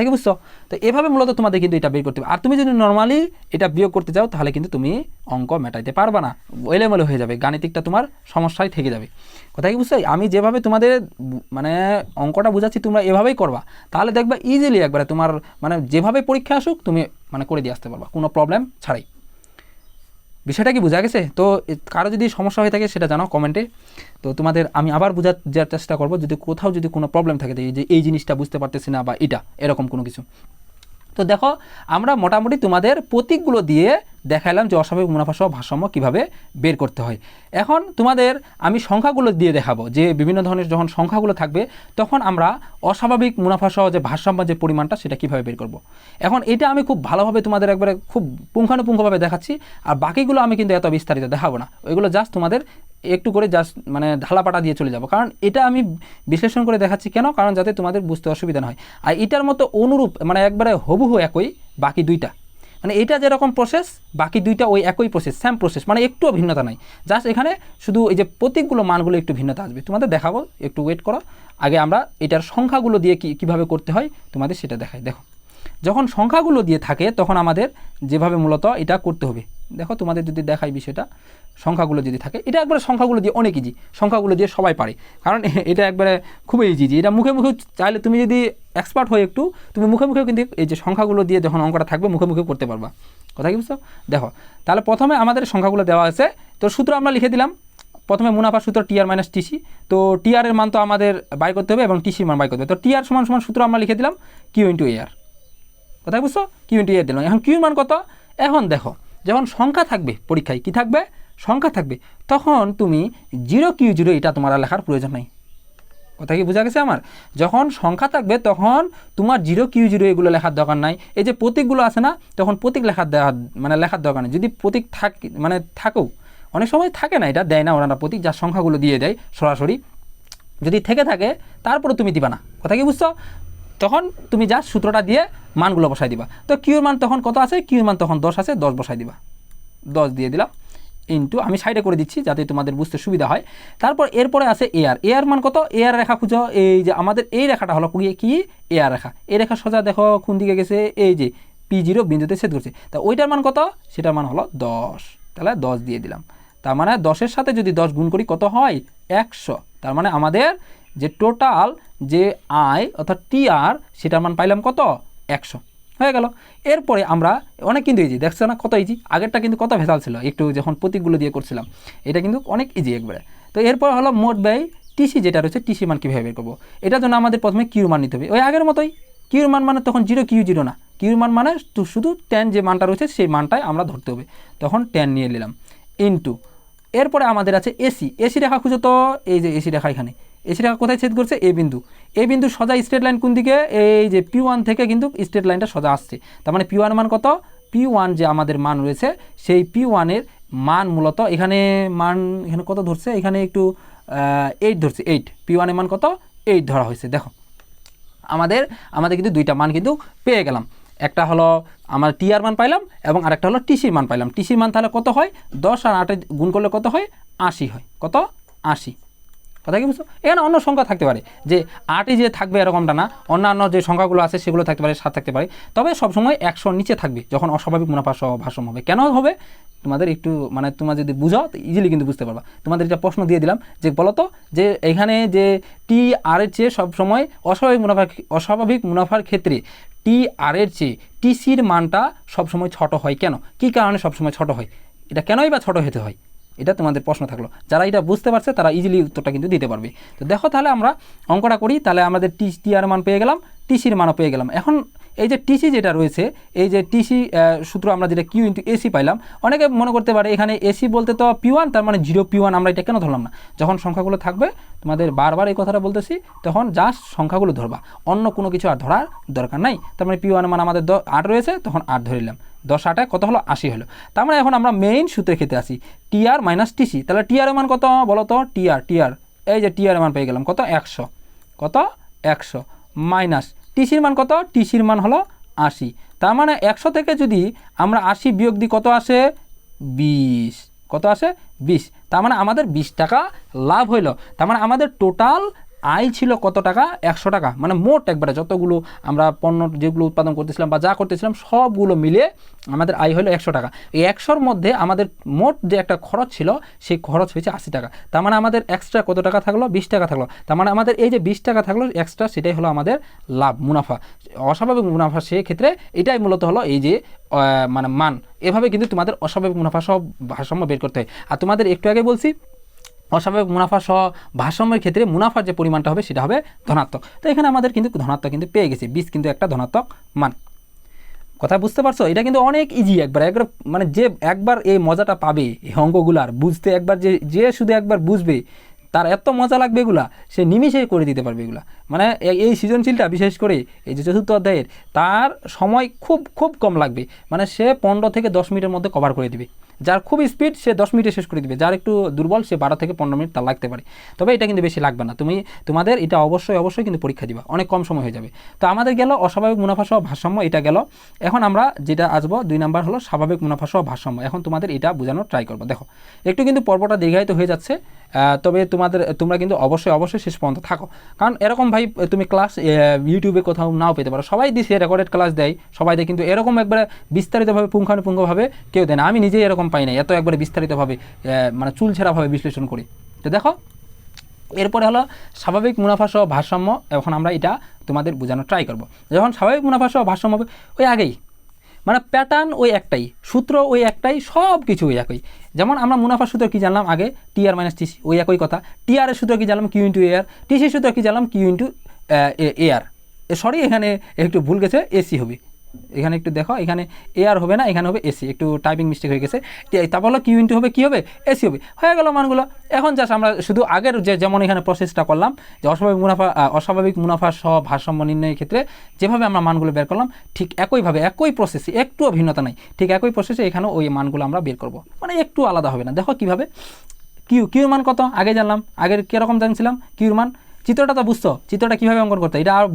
কি বুঝছো? তো এভাবে মূলত তোমাদের কিন্তু এটা বের করতে হবে। আর তুমি যদি নর্মালি এটা বিয়োগ করতে চাও তাহলে কিন্তু তুমি অঙ্ক মেটাইতে পারবে না, এলোমেলো হয়ে যাবে, গাণিতিকটা তোমার সমস্যায় থেকে যাবে। কি বুঝছো? আমি যেভাবে তোমাদের মানে অঙ্কটা বুঝাচ্ছি তোমরা এভাবেই করবা, তাহলে দেখবা ইজিলি একবারে তোমার মানে যেভাবে পরীক্ষা আসুক তুমি মানে করে দিয়ে আসতে পারবা কোনো প্রবলেম ছাড়াই। বিষয়টা কি বোঝা গেছে? তো কারো যদি সমস্যা হয়ে থাকে সেটা জানাও কমেন্টে। তো তোমাদের আমি আবার বোঝার চেষ্টা করব যদি কোথাও যদি কোনো প্রবলেম থাকে যে এই জিনিসটা বুঝতে পারতেছি না বা এটা এরকম কোনো কিছু। তো দেখো আমরা মোটামুটি তোমাদের প্রতীকগুলো দিয়ে দেখালাম যে অস্বাভাবিক মুনাফা সহ ভারসাম্য কীভাবে বের করতে হয়। এখন তোমাদের আমি সংখ্যাগুলো দিয়ে দেখাবো যে বিভিন্ন ধরনের যখন সংখ্যাগুলো থাকবে তখন আমরা অস্বাভাবিক মুনাফা সহ যে ভারসাম্য যে পরিমাণটা সেটা কীভাবে বের করব। এখন এটা আমি খুব ভালোভাবে তোমাদের একবারে খুব পুঙ্খানুপুঙ্খভাবে দেখাচ্ছি, আর বাকিগুলো আমি কিন্তু এত বিস্তারিত দেখাবো না, ওইগুলো জাস্ট তোমাদের একটু করে জাস্ট মানে ঢালাপাটা দিয়ে চলে যাব, কারণ এটা আমি বিশ্লেষণ করে দেখাচ্ছি কেন, কারণ যাতে তোমাদের বুঝতে অসুবিধা না হয়। আর এটার মতো অনুরূপ মানে একবারে হুবহু একই বাকি দুইটা, মানে এটা যেরকম প্রসেস বাকি দুইটা ওই একই প্রসেস, সেম প্রসেস, মানে একটুও ভিন্নতা নাই, জাস্ট এখানে শুধু এই যে প্রতীকগুলো মানগুলো একটু ভিন্নতা আসবে। তোমাদের দেখাবো, একটু ওয়েট করো, আগে আমরা এটার সংখ্যাগুলো দিয়ে কীভাবে করতে হয় তোমাদের সেটা দেখাই। দেখো যখন সংখ্যাগুলো দিয়ে থাকে তখন আমাদের যেভাবে মূলত এটা করতে হবে, দেখো তোমাদের যদি দেখাই বিষয়টা, সংখ্যাগুলো যদি থাকে এটা একবারে সংখ্যাগুলো দিয়ে অনেক ইজি, সংখ্যাগুলো দিয়ে সবাই পারে, কারণ এটা একবারে খুবই ইজি, এটা মুখে মুখে চাইলে তুমি যদি এক্সপার্ট হয়ে একটু তুমি মুখে মুখেও কিন্তু এই যে সংখ্যাগুলো দিয়ে যখন অঙ্কটা থাকবে মুখে মুখে করতে পারবা। কি বুঝছো? দেখো তাহলে প্রথমে আমাদের সংখ্যাগুলো দেওয়া আছে, তো সূত্র আমরা লিখে দিলাম। প্রথমে মুনাফা সূত্র TR মাইনাস TC, তো TR এর মান তো আমাদের বাই করতে হবে এবং TCর মান বাই করতে হবে, তো TR সমান সমান সূত্র আমরা লিখে দিলাম Q ইন্টু AR। বুঝছো? Q ইন্টু AR দিলাম। এখন Q মান কত? এখন দেখো যখন সংখ্যা থাকবে পরীক্ষায় কি থাকবে, সংখ্যা থাকবে, তখন তুমি 0Q0 এটা তোমার লেখার প্রয়োজন নাই। কি বোঝা গেছে আমার? যখন সংখ্যা থাকবে তখন তোমার 0Q0 এগুলো লেখার দরকার নাই। এই যে প্রতীকগুলো আছে না, তখন প্রতীক লেখার দরকার নেই। যদি প্রতীক মানে থাকেও, অনেক সময় থাকে না, এটা দেয় না ওরা প্রতীক, যার সংখ্যাগুলো দিয়ে দেয় সরাসরি, যদি থেকে থাকে তারপরে তুমি দিবা না। কি বুঝছো? তখন তুমি যা সূত্রটা দিয়ে মানগুলো বসাই দিবা। তো কিউর মান তখন কত আছে? কিউর মান তখন 10 আছে, 10 বসাই দিবা, 10 দিয়ে দিলাম ইন্টু, আমি সাইডে করে দিচ্ছি যাতে তোমাদের বুঝতে সুবিধা হয়। তারপর এরপরে আছে AR মান কত? AR রেখা খুঁজো, এই যে আমাদের এই রেখাটা হলো কি AR রেখা, এই রেখা সোজা দেখো কোন দিকে গেছে, এই যে P0 বিন্দুতে ছেদ করছে, তা ওইটার মান কত? সেটার মান হলো 10, তাহলে 10 দিয়ে দিলাম। তার মানে 10-এর সাথে যদি 10 গুণ করি কত হয়? 100। তার মানে আমাদের যে টোটাল যে আয় অর্থাৎ TR সেটার মান পাইলাম কত? 100 হয়ে গেল। এরপরে আমরা অনেক কিন্তু ইজি, দেখছো না কত ইজি, আগেরটা কিন্তু কত ভেজাল ছিল একটু যখন প্রতীকগুলো দিয়ে করছিলাম, এটা কিন্তু অনেক ইজি একবারে। তো এরপর হলো মোট ব্যয় TC যেটা রয়েছে, TC মান কীভাবে বের করবো, এটার জন্য আমাদের প্রথমে কিউর মান নিতে হবে, ওই আগের মতোই। কিউর মান মানে তখন 0Q0 না, কিউর মান মানে শুধু 10 যে মানটা রয়েছে সেই মানটাই আমরা ধরতে হবে, তখন 10 নিয়ে নিলাম ইন্টু। এরপরে আমাদের আছে এসি রেখা খুঁজো, তো এই যে এসি রেখা, এখানে এসি রেখা কোথায় ছেদ করছে? এই বিন্দু সোজা স্ট্রেট লাইন কোন দিকে? এই যে P1 থেকে কিন্তু স্ট্রেট লাইনটা সোজা আসছে, তার মানে P1 মান কত? P1 যে আমাদের মান রয়েছে সেই P1 এর মান মূলত এখানে মান এখানে কত ধরছে? এখানে একটু 8 ধরছে, 8। P1 এর মান কত? 8 ধরা হয়েছে। দেখো আমাদের কিন্তু দুইটা মান কিন্তু পেয়ে গেলাম, একটা হলো আমার TR মান পাইলাম এবং আরেকটা হলো TCর মান পাইলাম। TCর মান তাহলে কত হয়? 10 আর 8 গুণ করলে কত হয়? 80 হয়। কত? 80। কি বুঝছো? এখানে অন্য সংখ্যা থাকতে পারে, যে 8ই যে থাকবে এরকমটা না, অন্যান্য যে সংখ্যাগুলো আছে সেগুলো থাকতে পারে, 7 থাকতে পারে, তবে সবসময় 100 নিচে থাকবে যখন অস্বাভাবিক মুনাফা সহ ভারসাম্য হবে। কেন হবে তোমাদের একটু মানে তোমরা যদি বুঝো ইজিলি কিন্তু বুঝতে পারবা। তোমাদের এটা প্রশ্ন দিয়ে দিলাম যে বলো তো যে এখানে যে TR এর চেয়ে সবসময় অস্বাভাবিক মুনাফার ক্ষেত্রে TR এর চেয়ে TCর মানটা সবসময় ছোট হয় কেন? কী কারণে সবসময় ছোট হয়? এটা কেনই বা ছোট হতে হয়? এটা তোমাদের প্রশ্ন থাকলো, যারা এটা বুঝতে পারছে তারা ইজিলি উত্তরটা কিন্তু দিতে পারবে। তো দেখো তাহলে আমরা অঙ্কটা করি, তাহলে আমাদের TR মান পেয়ে গেলাম, TCর মানও পেয়ে গেলাম। এখন এই যে TC যেটা রয়েছে, এই যে TC সূত্র আমরা যেটা Q ইন্টু AC পাইলাম, অনেকে মনে করতে পারে এখানে AC বলতে তো P1, তার মানে 0P1 আমরা এটা কেন ধরলাম না? যখন সংখ্যাগুলো থাকবে তোমাদের বারবার এই কথাটা বলতেছি, তখন জাস্ট সংখ্যাগুলো ধরবা, অন্য কোনো কিছু আর ধরার দরকার নাই। তার মানে P1 মান আমাদের 8 রয়েছে, তখন 8 ধরে নিলাম, 10 8 কত হলো? 80 হলো। তার মানে এখন আমরা মেইন সূত্রের ক্ষেত্রে আসি, TR মাইনাস TC। তাহলে TR এর মান কত বলো তো? TR এই যে TR এর মান পেয়ে গেলাম কত? 100। কত? 100 মাইনাস TCর মান কত? TCর মান হলো 80। তার মানে 100 থেকে যদি আমরা 80 বিয়োগ দিই কত আসে? 20। কত আসে 20, তার মানে আমাদের 20 টাকা লাভ হইলো। তার মানে আমাদের টোটাল আয় ছিল কত টাকা 100 টাকা, মানে মোট একবারে যতগুলো আমরা পণ্য যেগুলো উৎপাদন করতেছিলাম বা যা করতেছিলাম সবগুলো মিলে আমাদের আয় হলো 100 টাকা। এই 100-র মধ্যে আমাদের মোট যে একটা খরচ ছিল সেই খরচ হয়েছে 80 টাকা। তার মানে আমাদের এক্সট্রা কত টাকা থাকলো 20 টাকা থাকলো। তার মানে আমাদের এই যে 20 টাকা থাকলো এক্সট্রা, সেটাই হলো আমাদের লাভ, মুনাফা, অস্বাভাবিক মুনাফা। সেক্ষেত্রে এটাই মূলত হলো এই যে মানে মান। এভাবে কিন্তু তোমাদের অস্বাভাবিক মুনাফা সহ ভারসাম্য বের করতে হয়। আর তোমাদের একটু আগে বলছি অস্বাভাবিক মুনাফা সহ ভারসাম্যের ক্ষেত্রে মুনাফার যে পরিমাণটা হবে সেটা হবে ধনাত্মক। তো এখানে আমাদের কিন্তু ধনাত্মক কিন্তু পেয়ে গেছি, 20 কিন্তু একটা ধনাত্মক মান। কথা বুঝতে পারছো? এটা কিন্তু অনেক ইজি, একবার মানে যে একবার এই মজাটা পাবে এই অঙ্কগুলার বুঝতে, একবার যে শুধু একবার বুঝবে তার এত মজা লাগবে এগুলা, সে নিমিষে করে দিতে পারবে এগুলা। মানে এই সৃজনশীলটা বিশেষ করে এই যে চতুর্থ অধ্যায়ের, তার সময় খুব খুব কম লাগবে, মানে সে 15 থেকে 10 মিনিটের মধ্যে কভার করে দিবে। যার খুব স্পিড সে 10 মিনিটে শেষ করে দিবে, যার একটু দুর্বল সে 12 থেকে 15 মিনিট তার লাগতে পারে। তবে এটা কিন্তু বেশি লাগবে না, তোমাদের এটা অবশ্যই কিন্তু পরীক্ষা দিবা, অনেক কম সময় হয়ে যাবে। তো আমাদের গেল অস্বাভাবিক মুনাফা সহ ভারসাম্য, এটা গেল। এখন আমরা যেটা আসবো 2 নাম্বার হলো স্বাভাবিক মুনাফা সহ ভারসাম্য। এখন তোমাদের এটা বোঝানোর ট্রাই করবো। দেখো একটু কিন্তু পর্বটা দীর্ঘায়িত হয়ে যাচ্ছে, তবে তোমরা কিন্তু অবশ্যই শেষ পর্যন্ত থাকো, কারণ এরকম ভাই তুমি ক্লাস ইউটিউবে কোথাও নাও পেতে পারো। সবাই দিচ্ছে রেকর্ডেড ক্লাস দেয়, সবাই দেয়, কিন্তু এরকম একবারে বিস্তারিতভাবে পুঙ্খানুপুঙ্খভাবে কেউ দেয় না। আমি নিজেই এরকম পাই না, এত একবারে বিস্তারিতভাবে মানে চুলছেড়াভাবে বিশ্লেষণ করি। তো দেখো এরপরে হলো স্বাভাবিক মুনাফা সহ ভারসাম্য। এখন আমরা এটা তোমাদের বোঝানোর ট্রাই করবো। যখন স্বাভাবিক মুনাফা সহ ভারসাম্য হবে ওই আগেই, মানে প্যাটার্ন ওই একটাই, সূত্র ওই একটাই, সব কিছু ওই একই। যেমন আমরা মুনাফার সূত্র কী জানলাম আগে, টিআর মাইনাস টিসি, ওই একই কথা। টিআরের সূত্র কী জানলাম, কিউ ইন্টু এআর। টিসির সূত্র কী জানলাম, কিউ ইন্টু এআর। সরি এখানে একটু ভুল গেছে, এসি হবে। এখানে একটু দেখো, এখানে এআর হবে না, এখানে হবে এসি, একটু টাইপিং মিস্টেক হয়ে গেছে। তারপর হলো কিউ ইন্টু হবে কী হবে, এসি হবে। হয়ে গেল মানগুলো। এখন জাস্ট আমরা শুধু আগের যেমন এখানে প্রসেসটা করলাম, যে অস্বাভাবিক মুনাফা সহ ভারসাম্য নির্ণয়ের ক্ষেত্রে যেভাবে আমরা মানগুলো বের করলাম, ঠিক একইভাবে একই প্রসেসে, একটুও ভিন্নতা নাই, ঠিক একই প্রসেসে এখানেও ওই মানগুলো আমরা বের করব, মানে একটু আলাদা হবে না। দেখো কীভাবে, কিউর মান কত আগে জানলাম, আগের কীরকম জানছিলাম কিউর মান। চিত্রটা তো বুঝছো, চিত্রটা কীভাবে অঙ্কন করতে, এটা আর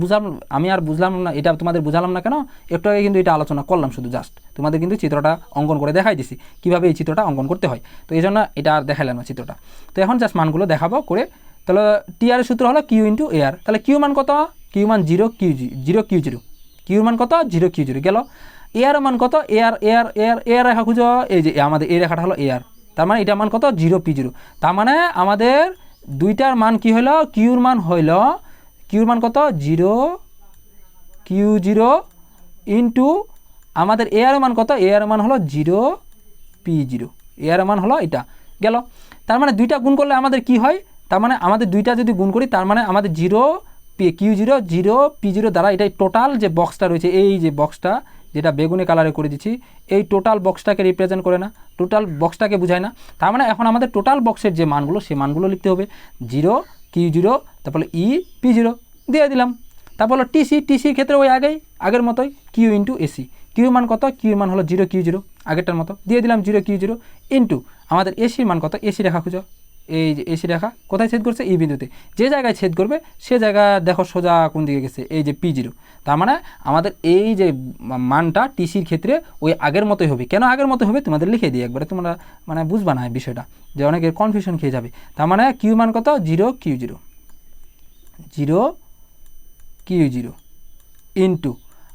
আমি বুঝলাম না, এটা তোমাদের বুঝালাম না কেন, একটু আগে কিন্তু এটা আলোচনা করলাম, শুধু জাস্ট তোমাদের কিন্তু চিত্রটা অঙ্কন করে দেখাই দিছি কীভাবে এই চিত্রটা অঙ্কন করতে হয়। তো এই জন্য এটা আর দেখাইলাম না চিত্রটা। তো এখন জাস্ট মানগুলো দেখাবো করে। তাহলে টিআর সূত্র হলো কিউ ইন্টু এআর। তাহলে কিউ মান কত, কিউ মান 0 কিউ 0, কিউর মান কত 0 কিউ 0 গেল। এআর মান কত, এআর রেখা খুঁজো, এই যে আমাদের এই রেখাটা হলো এআর, তার মানে এটার মান কত 0 P0। তার মানে আমাদের দুইটার মান কি হইল, কিউর মান হইল, কিউর মান কত 0 কিউ 0 ইন্টু আমাদের এআর মান কত, এআর মান হলো 0 P0, এআর মান হলো এটা গেল। তার মানে দুইটা গুণ করলে আমাদের কি হয়, তার মানে আমাদের দুইটা যদি গুণ করি তার মানে আমাদের 0 কিউ 0 P0 দ্বারা এটাই টোটাল যে বক্সটা রয়েছে, এই যে বক্সটা যেটা বেগুনি কালারে করে দিচ্ছি, এই টোটাল বক্সটাকে রিপ্রেজেন্ট করে না, টোটাল বক্সটাকে বোঝায় না। তার মানে এখন আমাদের টোটাল বক্সের যে মানগুলো সেই মানগুলো লিখতে হবে, 0 কিউ 0, তারপরে P0 দিয়ে দিলাম। তারপর হলো টিসির ক্ষেত্রে ওই আগের মতোই কিউ ইন্টু এসি। কিউ মান কত, কিউর মান হলো 0 কিউ 0, আগেরটার মতো দিয়ে দিলাম 0 কিউ 0 ইন্টু আমাদের এসির মান কত, এসি রেখা খুঁজো, এই যে এসি রেখা কোথায় ছেদ করছে, এই বিন্দুতে, যে জায়গায় ছেদ করবে সে জায়গা দেখো সোজা কোন দিকে গেছে, এই যে P0। তার মানে আমাদের এই যে মানটা টিসির ক্ষেত্রে ওই আগের মতোই হবে। কেন আগের মতো হবে তোমাদের লিখে দিই একবারে, তোমরা মানে বুঝবা না এই বিষয়টা, যে অনেকের কনফিউশন খেয়ে যাবে। তার মানে কিউ মান কত 0 কিউ 0 ইন্টু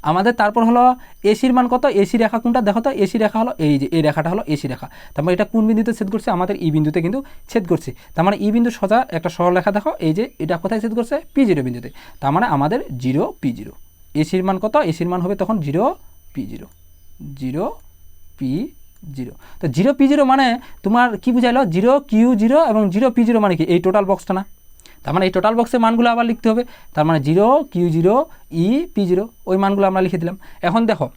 আমাদের তারপর হলো এসির মান কত, এসি রেখা কোনটা দেখো তো, এসি রেখা হলো এই যে এই রেখাটা হলো এসি রেখা। তার মানে এটা কোন বিন্দুতে ছেদ করছে, আমাদের ই বিন্দুতে কিন্তু ছেদ করছে। তার মানে ই বিন্দু সোজা একটা সরল রেখা দেখো, এই যে এটা কোথায় ছেদ করছে, P0 বিন্দুতে। তার মানে আমাদের 0 P0, এসির মান কত, এসির মান হবে তখন 0 P0। তো 0 P0 মানে তোমার কি বুঝাইলো, 0 কিউ 0 এবং 0 P0 মানে কি, এই টোটাল বক্সটা না। তার মানে এই টোটাল বক্সের মানগুলো আবার লিখতে হবে। তার মানে 0 কিউ 0 P0 ওই মানগুলো আমরা লিখে দিলাম। এখন দেখো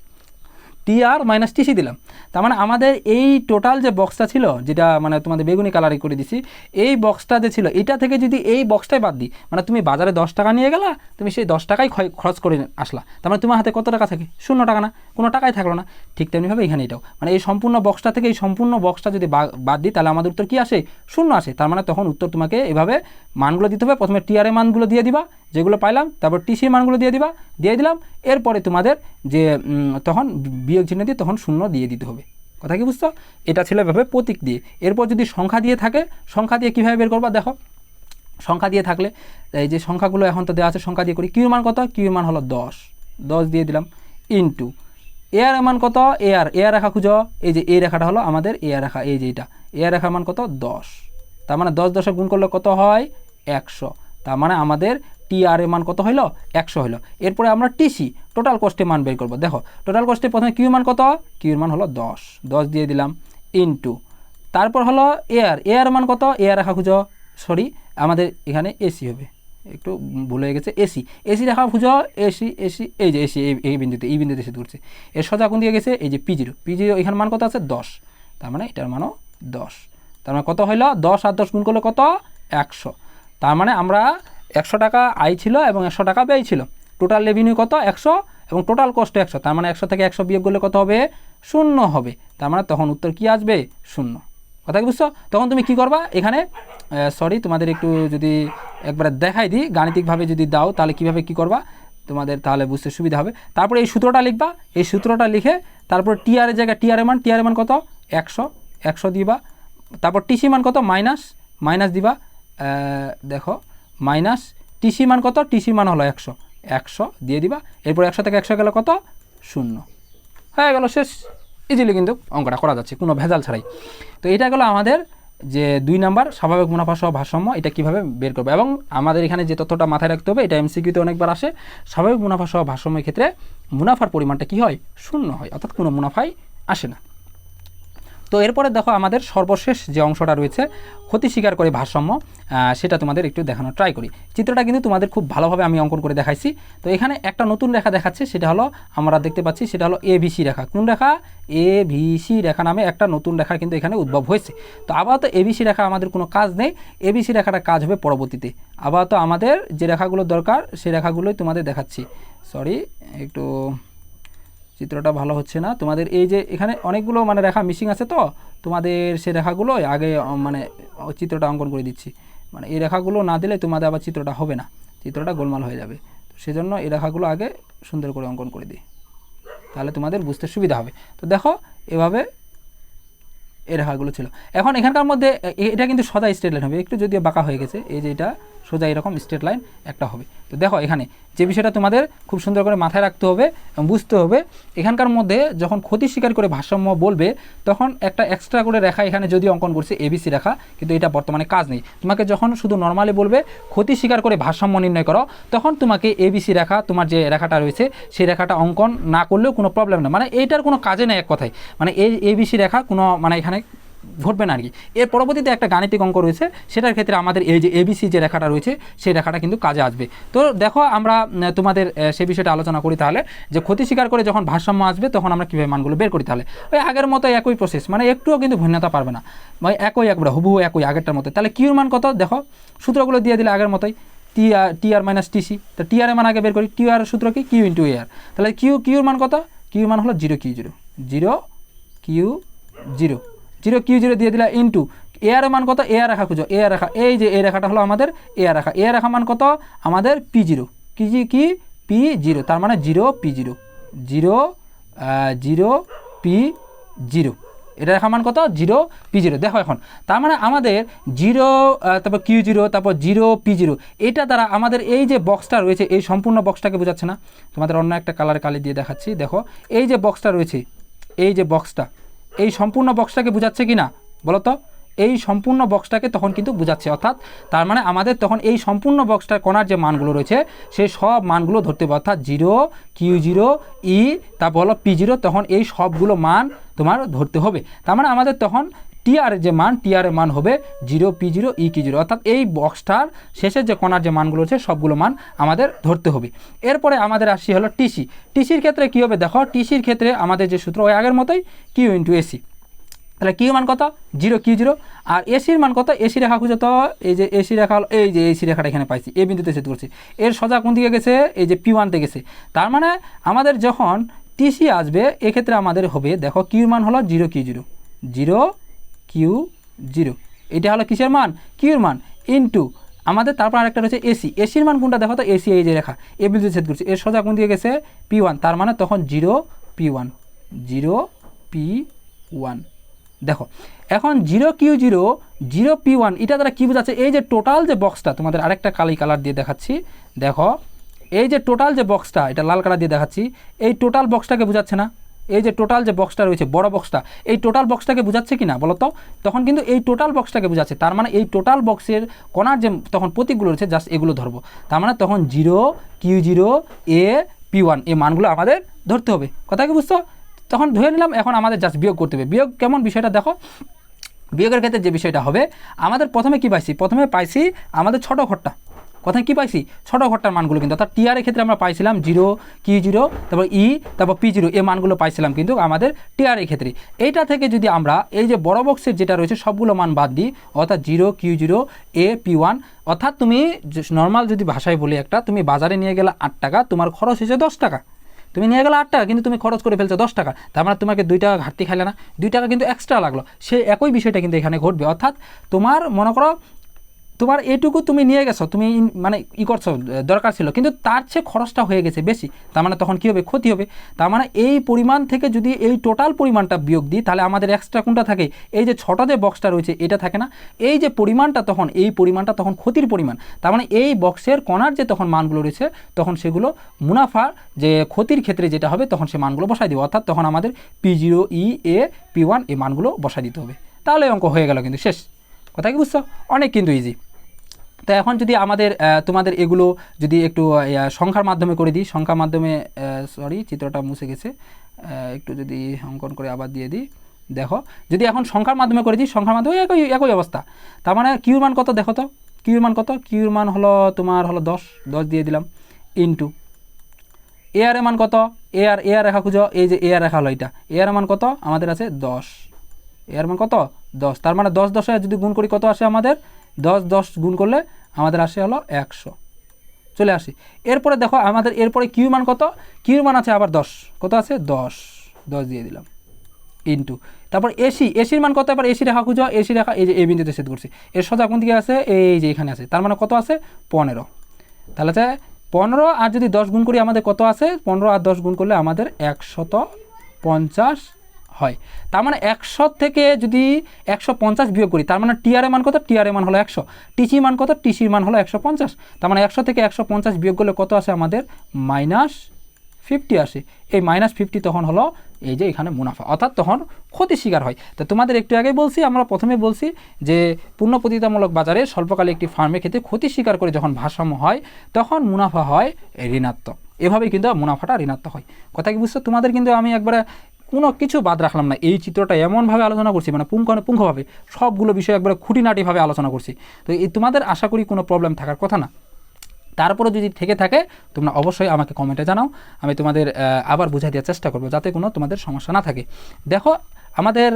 টিআর মাইনাস টিসি দিলাম। তার মানে আমাদের এই টোটাল যে বক্সটা ছিল, যেটা মানে তোমাদের বেগুনি কালারে করে দিছি, এই বক্সটা যে ছিল এটা থেকে যদি এই বক্সটাই বাদ দিই, মানে তুমি বাজারে 10 টাকা নিয়ে গেলা, তুমি সেই 10 টাকাই খরচ করে আসলা, তার মানে তোমার হাতে কত টাকা থাকে, 0 টাকা না, কোনো টাকাই থাকলো না। ঠিক তেমনিভাবে এখানে এটাও, মানে এই সম্পূর্ণ বক্সটা থেকে এই সম্পূর্ণ বক্সটা যদি বাদ দিই তাহলে আমাদের উত্তর কী আসে, 0 আসে। তার মানে তখন উত্তর তোমাকে এভাবে মানগুলো দিতে হবে, প্রথমে টিআর এর মানগুলো দিয়ে দিবা যেগুলো পাইলাম, তারপর টিসির মানগুলো দিয়ে দিলাম, এরপরে তোমাদের যে তখন বিয়োগ চিহ্ন দিয়ে তখন 0 দিয়ে দিতে হবে। কথা কি বুঝছো? এটা ছিল এভাবে প্রতীক দিয়ে। এরপর যদি সংখ্যা দিয়ে থাকে, সংখ্যা দিয়ে কীভাবে বের করবা দেখো, সংখ্যা দিয়ে থাকলে এই যে সংখ্যাগুলো এখন তো দেওয়া আছে, সংখ্যা দিয়ে করি। কিউর মান কত? কিউর মান হলো 10, 10 দিয়ে দিলাম ইন্টু এর মান কত? এর রেখা খুঁজো, এই যে এই রেখাটা হলো আমাদের এর রেখা, এই যে এটা এর রেখার মান কত? 10, তার মানে 10 10 গুণ করলে কত হয়? 100, তার মানে আমাদের টি আর এর মান কত হইলো? 100 হইলো। এরপরে আমরা টিসি টোটাল কস্টের মান বের করবো। দেখো টোটাল কস্টে প্রথমে কিউ মান কত? কিউর মান হলো 10, 10 দিয়ে দিলাম ইন্টু তারপর হলো এর মান কত? এর রেখা খুঁজো, সরি আমাদের এখানে এসি হবে, একটু ভুল হয়ে গেছে, এসি রেখা খুঁজো, এসি এই যে এসি এই বিন্দুতে এসে ধরছে। এর সোজা কোন দিয়ে গেছে? এই যে পি জিরো এখানে মান কত আছে? 10, তার মানে এটার মানও 10, তার মানে কত হইলো? 10 আর 10 গুণ করলে কত? 100, তার মানে আমরা 100 টাকা আয় ছিল এবং 100 টাকা ব্যয় ছিল, টোটাল রেভিনিউ কত? 100 এবং টোটাল কস্ট 100, তার মানে 100 থেকে 100 বিয়োগ করলে কত হবে? 0 হবে, তার মানে তখন উত্তর কি আসবে? 0। কথা কি বুঝছো? তখন তুমি কি করবা এখানে, সরি তোমাদের একটু যদি একবারে দেখাই দিই গাণিতিকভাবে যদি দাও তাহলে কিভাবে কি করবা তোমাদের তাহলে বুঝতে সুবিধা হবে। তারপরে এই সূত্রটা লিখবা, এই সূত্রটা লিখে তারপর টিআরের জায়গায় টিআরের মান কত? 100 দিবা, তারপর টিসি মান কত? মাইনাস দিবা, দেখো মাইনাস টিসি মান কত? টিসি মান হলো 100 দিয়ে দিবা, এরপর 100 থেকে 100 গেলে কত? 0 হয়ে গেল, শেষ। ইজিলি কিন্তু অঙ্কটা করা যাচ্ছে কোনো ভেজাল ছাড়াই। তো এটা গেলো আমাদের যে 2 নাম্বার স্বাভাবিক মুনাফা সহ ভারসাম্য, এটা কিভাবে বের করবে। এবং আমাদের এখানে যে তথ্যটা মাথায় রাখতে হবে, এটা এমসিকিউতে অনেকবার আসে, স্বাভাবিক মুনাফা সহ ভারসাম্যের ক্ষেত্রে মুনাফার পরিমাণটা কি হয়? 0 হয়, অর্থাৎ কোনো মুনাফাই আসে না। তো এরপরে দেখো আমাদের সর্বশেষ যে অংশটা রয়েছে ক্ষতি স্বীকার করে ভারসাম্য, সেটা তোমাদের একটু দেখানো ট্রাই করি। চিত্রটা কিন্তু তোমাদের খুব ভালোভাবে আমি অঙ্কন করে দেখাইছি। তো এখানে একটা নতুন রেখা দেখাচ্ছে, সেটা হলো আমরা দেখতে পাচ্ছি সেটা হলো এবিসি রেখা। কোন রেখা? এবিসি রেখা নামে একটা নতুন রেখা কিন্তু এখানে উদ্ভব হয়েছে। তো আপাতত এবিসি রেখা আমাদের কোনো কাজ নেই, এবিসি রেখাটা কাজ হবে পরবর্তীতে। আপাতত আমাদের যে রেখাগুলো দরকার সেই রেখাগুলোই তোমাদের দেখাচ্ছি। সরি একটু চিত্রটা ভালো হচ্ছে না তোমাদের, এই যে এখানে অনেকগুলো মানে রেখা মিসিং আছে, তো তোমাদের সেই রেখাগুলো আগে মানে চিত্রটা অঙ্কন করে দিচ্ছি। মানে এই রেখাগুলো না দিলে তোমাদের আবার চিত্রটা হবে না, চিত্রটা গোলমাল হয়ে যাবে। তো সেজন্য এই রেখাগুলো আগে সুন্দর করে অঙ্কন করে দিই, তাহলে তোমাদের বুঝতে সুবিধা হবে। তো দেখো এভাবে এই রেখাগুলো ছিল। এখন এখানকার মধ্যে এটা কিন্তু সোজা স্ট্রেট লাইন হবে, একটু যদিও বাঁকা হয়ে গেছে, এই যে এটা সোজা এরকম স্ট্রেট লাইন একটা হবে। তো দেখো এখানে যে বিষয়টা তোমাদের খুব সুন্দর করে মাথায় রাখতে হবে এবং বুঝতে হবে, এখানকার মধ্যে যখন ক্ষতি স্বীকার করে ভারসাম্য বলবে তখন একটা এক্সট্রা করে রেখা এখানে যদি অঙ্কন করছে এবিসি রেখা, কিন্তু এটা বর্তমানে কাজ নেই। তোমাকে যখন শুধু নর্মালি বলবে ক্ষতি স্বীকার করে ভারসাম্য নির্ণয় করো, তখন তোমাকে এবিসি রেখা তোমার যে রেখাটা রয়েছে সেই রেখাটা অঙ্কন না করলেও কোনো প্রবলেম না, মানে এইটার কোনো কাজে নেই এক কথায়, মানে এই এবিসি রেখা কোনো মানে এখানে ঘটবে না আর কি। এর পরবর্তীতে একটা গাণিতিক অঙ্ক রয়েছে, সেটার ক্ষেত্রে আমাদের এই যে এবিসি যে রেখাটা রয়েছে সেই রেখাটা কিন্তু কাজে আসবে। তো দেখো আমরা তোমাদের সেই বিষয়টা আলোচনা করি তাহলে, যে ক্ষতি স্বীকার করে যখন ভারসাম্য আসবে তখন আমরা কীভাবে মানগুলো বের করি। তাহলে ওই আগের মতো একই প্রসেস, মানে একটুও কিন্তু ভিন্নতা পারবে না, মানে একবারে হুবহু একই আগেরটার মতো। তাহলে কিউর মান কত? দেখো সূত্রগুলো দিয়ে দিলে আগের মতোই, টিআর মাইনাস টিসি। তো টিআর এর মান আগে বের করি, টিআর সূত্র কি? Q into AR. তাহলে কিউর মান কত? কিউর মান হলো 0 কিউ জিরো দিয়ে দিলা ইন্টু এআর মান কত? এআর রেখা খুঁজো, এআর রেখা, এই যে এই রেখাটা হলো আমাদের এআর রেখা, এআর রেখা মান কত? আমাদের P0 P0, তার মানে 0 P0 এটা রেখা মান কত? 0 P0। দেখো এখন তার মানে আমাদের 0 তারপর Q0 তারপর 0 P0, এটা দ্বারা আমাদের এই যে বক্সটা রয়েছে এই সম্পূর্ণ বক্সটাকে বোঝাচ্ছে না। তোমাদের অন্য একটা কালি দিয়ে দেখাচ্ছি। দেখো এই যে বক্সটা রয়েছে, এই যে বক্সটা, এই সম্পূর্ণ বক্সটাকে বোঝাচ্ছে কি না বলো তো? এই সম্পূর্ণ বক্সটাকে তখন কিন্তু বোঝাচ্ছে, অর্থাৎ তার মানে আমাদের তখন এই সম্পূর্ণ বক্সটার কোণার যে মানগুলো রয়েছে সেই সব মানগুলো ধরতে হবে, অর্থাৎ 0 Q0 E তারপর হলো P0, তখন এই সবগুলো মান তোমার ধরতে হবে। তার মানে আমাদের তখন টিআর যে মান, টিআর এর মান হবে 0 P0 E Q0, অর্থাৎ এই বক্সটার শেষের যে কোণার যে মানগুলো আছে সবগুলো মান আমাদের ধরতে হবে। এরপরে আমাদের আসি হলো টিসির ক্ষেত্রে কী হবে? দেখো টিসির ক্ষেত্রে আমাদের যে সূত্র ওই আগের মতোই কিউ ইন্টু এসি। তাহলে কিউ মান কত? 0 Q0। আর এসির মান কত? এসি রেখা খুঁজে, তো এই যে এসি রেখা হলো, এই যে এসি রেখাটা এখানে পাইছি, এই বিন্দুতে সেট করছি, এর সোজা কোন দিকে গেছে? এই যে P1-তে গেছে। তার মানে আমাদের যখন টিসি আসবে এক্ষেত্রে আমাদের হবে, দেখো কিউর মান হলো 0 Q0, এটা হলো কিসের মান? কিউর মান ইন্টু আমাদের তারপর আরেকটা রয়েছে এসির মান কোনটা? দেখো তো এসি এই যে রেখা এ বিন্দুতে ছেদ করছে, এর সোজা কোন দিকে গেছে? P1, তার মানে তখন 0 P1 ওয়ান। দেখো এখন 0Q0 0P1 এটা দ্বারা কী বোঝাচ্ছে, এই যে টোটাল যে বক্সটা, তোমাদের আরেকটা কালার দিয়ে দেখাচ্ছি, দেখো এই যে টোটাল যে বক্সটা, এটা লাল কালার দিয়ে দেখাচ্ছি, এই টোটাল বক্সটাকে বোঝাচ্ছে না? এই যে টোটাল যে বক্সটা রয়েছে বড় বক্সটা, এই টোটাল বক্সটাকে বোঝাচ্ছে কি না বলো তো? তখন কিন্তু এই টোটাল বক্সটাকে বোঝাচ্ছে। তার মানে এই টোটাল বক্সের কণার যে তখন প্রতীকগুলো রয়েছে জাস্ট এগুলো ধরবো। তার মানে তখন 0Q0 AP1 এই মানগুলো আমাদের ধরতে হবে। কথা কি বুঝছো? তখন ধরে নিলাম, এখন আমাদের জাস্ট বিয়োগ করতে হবে। বিয়োগ কেমন বিষয়টা দেখো, বিয়োগের ক্ষেত্রে যে বিষয়টা হবে, আমাদের প্রথমে কি পাইছি, প্রথমে পাইছি আমাদের ছোট ঘরটা, কোথায় কী পাইছি, ছোট ঘরটার মানগুলো কিন্তু, অর্থাৎ টিআরের ক্ষেত্রে আমরা পাইছিলাম 0Q0 তারপর তারপর P0 এই মানগুলো পাইছিলাম কিন্তু আমাদের টিআরের ক্ষেত্রে। এইটা থেকে যদি আমরা এই যে বড় বক্সের যেটা রয়েছে সবগুলো মান বাদ দিই, অর্থাৎ 0Q0 AP1, অর্থাৎ তুমি নর্মাল যদি ভাষায় বলি একটা, তুমি বাজারে নিয়ে গেলে 8 টাকা, তোমার খরচ হয়েছে 10 টাকা। তুমি নিয়ে গেলে 8 টাকা, কিন্তু তুমি খরচ করে ফেলছো 10 টাকা, তার মানে তোমাকে 2 টাকা ঘাটতি খাইলে না, 2 টাকা কিন্তু এক্সট্রা লাগলো। সেই একই বিষয়টা কিন্তু এখানে ঘটবে, অর্থাৎ তোমার মনে করো তোমার এইটুকু তুমি নিয়ে গেছো, তুমি মানে করছো দরকার ছিল, কিন্তু তার চেয়ে খরচটা হয়ে গেছে বেশি, তার মানে তখন কী হবে, ক্ষতি হবে। তার মানে এই পরিমাণ থেকে যদি এই টোটাল পরিমাণটা বিয়োগ দিই, তাহলে আমাদের এক্সট্রা কোনটা থাকে, এই যে ছোটো যে বক্সটা রয়েছে এটা থাকে না, এই যে পরিমাণটা তখন, এই পরিমাণটা তখন ক্ষতির পরিমাণ। তার মানে এই বক্সের কণার যে তখন মানগুলো রয়েছে তখন সেগুলো মুনাফার যে ক্ষতির ক্ষেত্রে যেটা হবে তখন সে মানগুলো বসাই দেবো, অর্থাৎ তখন আমাদের P0 AP1 এই মানগুলো বসাই দিতে হবে। তাহলে অঙ্ক হয়ে গেল কিন্তু শেষ। কথা কি বুঝছো? অনেক কিন্তু ইজি। তো এখন যদি আমাদের তোমাদের এগুলো যদি একটু সংখ্যার মাধ্যমে করে দিই, সংখ্যার মাধ্যমে সরি চিত্রটা মুছে গেছে, একটু যদি অঙ্কন করে আবার দিয়ে দিই, দেখো যদি এখন সংখ্যার মাধ্যমে করে দিই, সংখ্যার মাধ্যমে একই অবস্থা। তার মানে কিউর মান কত দেখো তো, কিউর মান কত, কিউর মান হলো তোমার হলো 10 দিয়ে দিলাম, ইন্টু এ আর এর মান কত, এ আর রেখা খুঁজো, এই যে এ আর রেখা হলো এটা, এ আর মান কত আমাদের আছে 10, এ আর মান কত 10, তার মানে 10 10 যদি গুণ করি কত আসে আমাদের, 10 গুণ করলে আমাদের আসে হলো 100। চলে আসি এরপরে দেখো আমাদের এরপরে কিউ মান কত, কিউ মান আছে আবার 10, কত আছে 10 দিয়ে দিলাম, ইন্টু তারপর এসির মান কত, এবার এসি রেখা খুঁজো, এসি রেখা এই যে এই বিন্দুতে সেট করছি, এর সোজা কোন দিকে আছে, এই যে এখানে আছে, তার মানে কত আছে 15। তাহলে আছে 15 আর যদি 10 গুণ করি আমাদের কত আছে, 15 আর 10 গুণ করলে আমাদের 150 হয়। তার মানে 100 থেকে যদি 150 বিয়োগ করি, তার মানে টিআর এর মান কত, টিআর এর মান হলো 100, টিসির মান কত, টিসির মান হলো 150। তার মানে 100 থেকে 150 বিয়োগ করলে কত আসে আমাদের -50 আসে। এই -50 তখন হলো এই যে এখানে মুনাফা, অর্থাৎ তখন ক্ষতি শিকার হয়। তো তোমাদের একটু আগে বলছি, আমরা প্রথমে বলছি যে পূর্ণ প্রতিযোগিতামূলক বাজারে স্বল্পকালে একটি ফার্মের ক্ষেত্রে ক্ষতি শিকার করে যখন ভারসাম্য হয় তখন মুনাফা হয় ঋণাত্মক। এভাবেই কিন্তু মুনাফাটা ঋণাত্মক হয়। কথা কি বুঝছো? তোমাদের কিন্তু আমি একবারে কোনো কিছু বাদ রাখলাম না, এই চিত্রটা এমনভাবে আলোচনা করছি, মানে পুঙ্খানুপুঙ্খভাবে সবগুলো বিষয় একবারে খুঁটিনাটিভাবে আলোচনা করছি। তো এই তোমাদের আশা করি কোনো প্রবলেম থাকার কথা না। তারপরে যদি থেকে থাকে তোমরা অবশ্যই আমাকে কমেন্টে জানাও, আমি তোমাদের আবার বুঝাই দেওয়ার চেষ্টা করবো যাতে কোনো তোমাদের সমস্যা না থাকে। দেখো আমাদের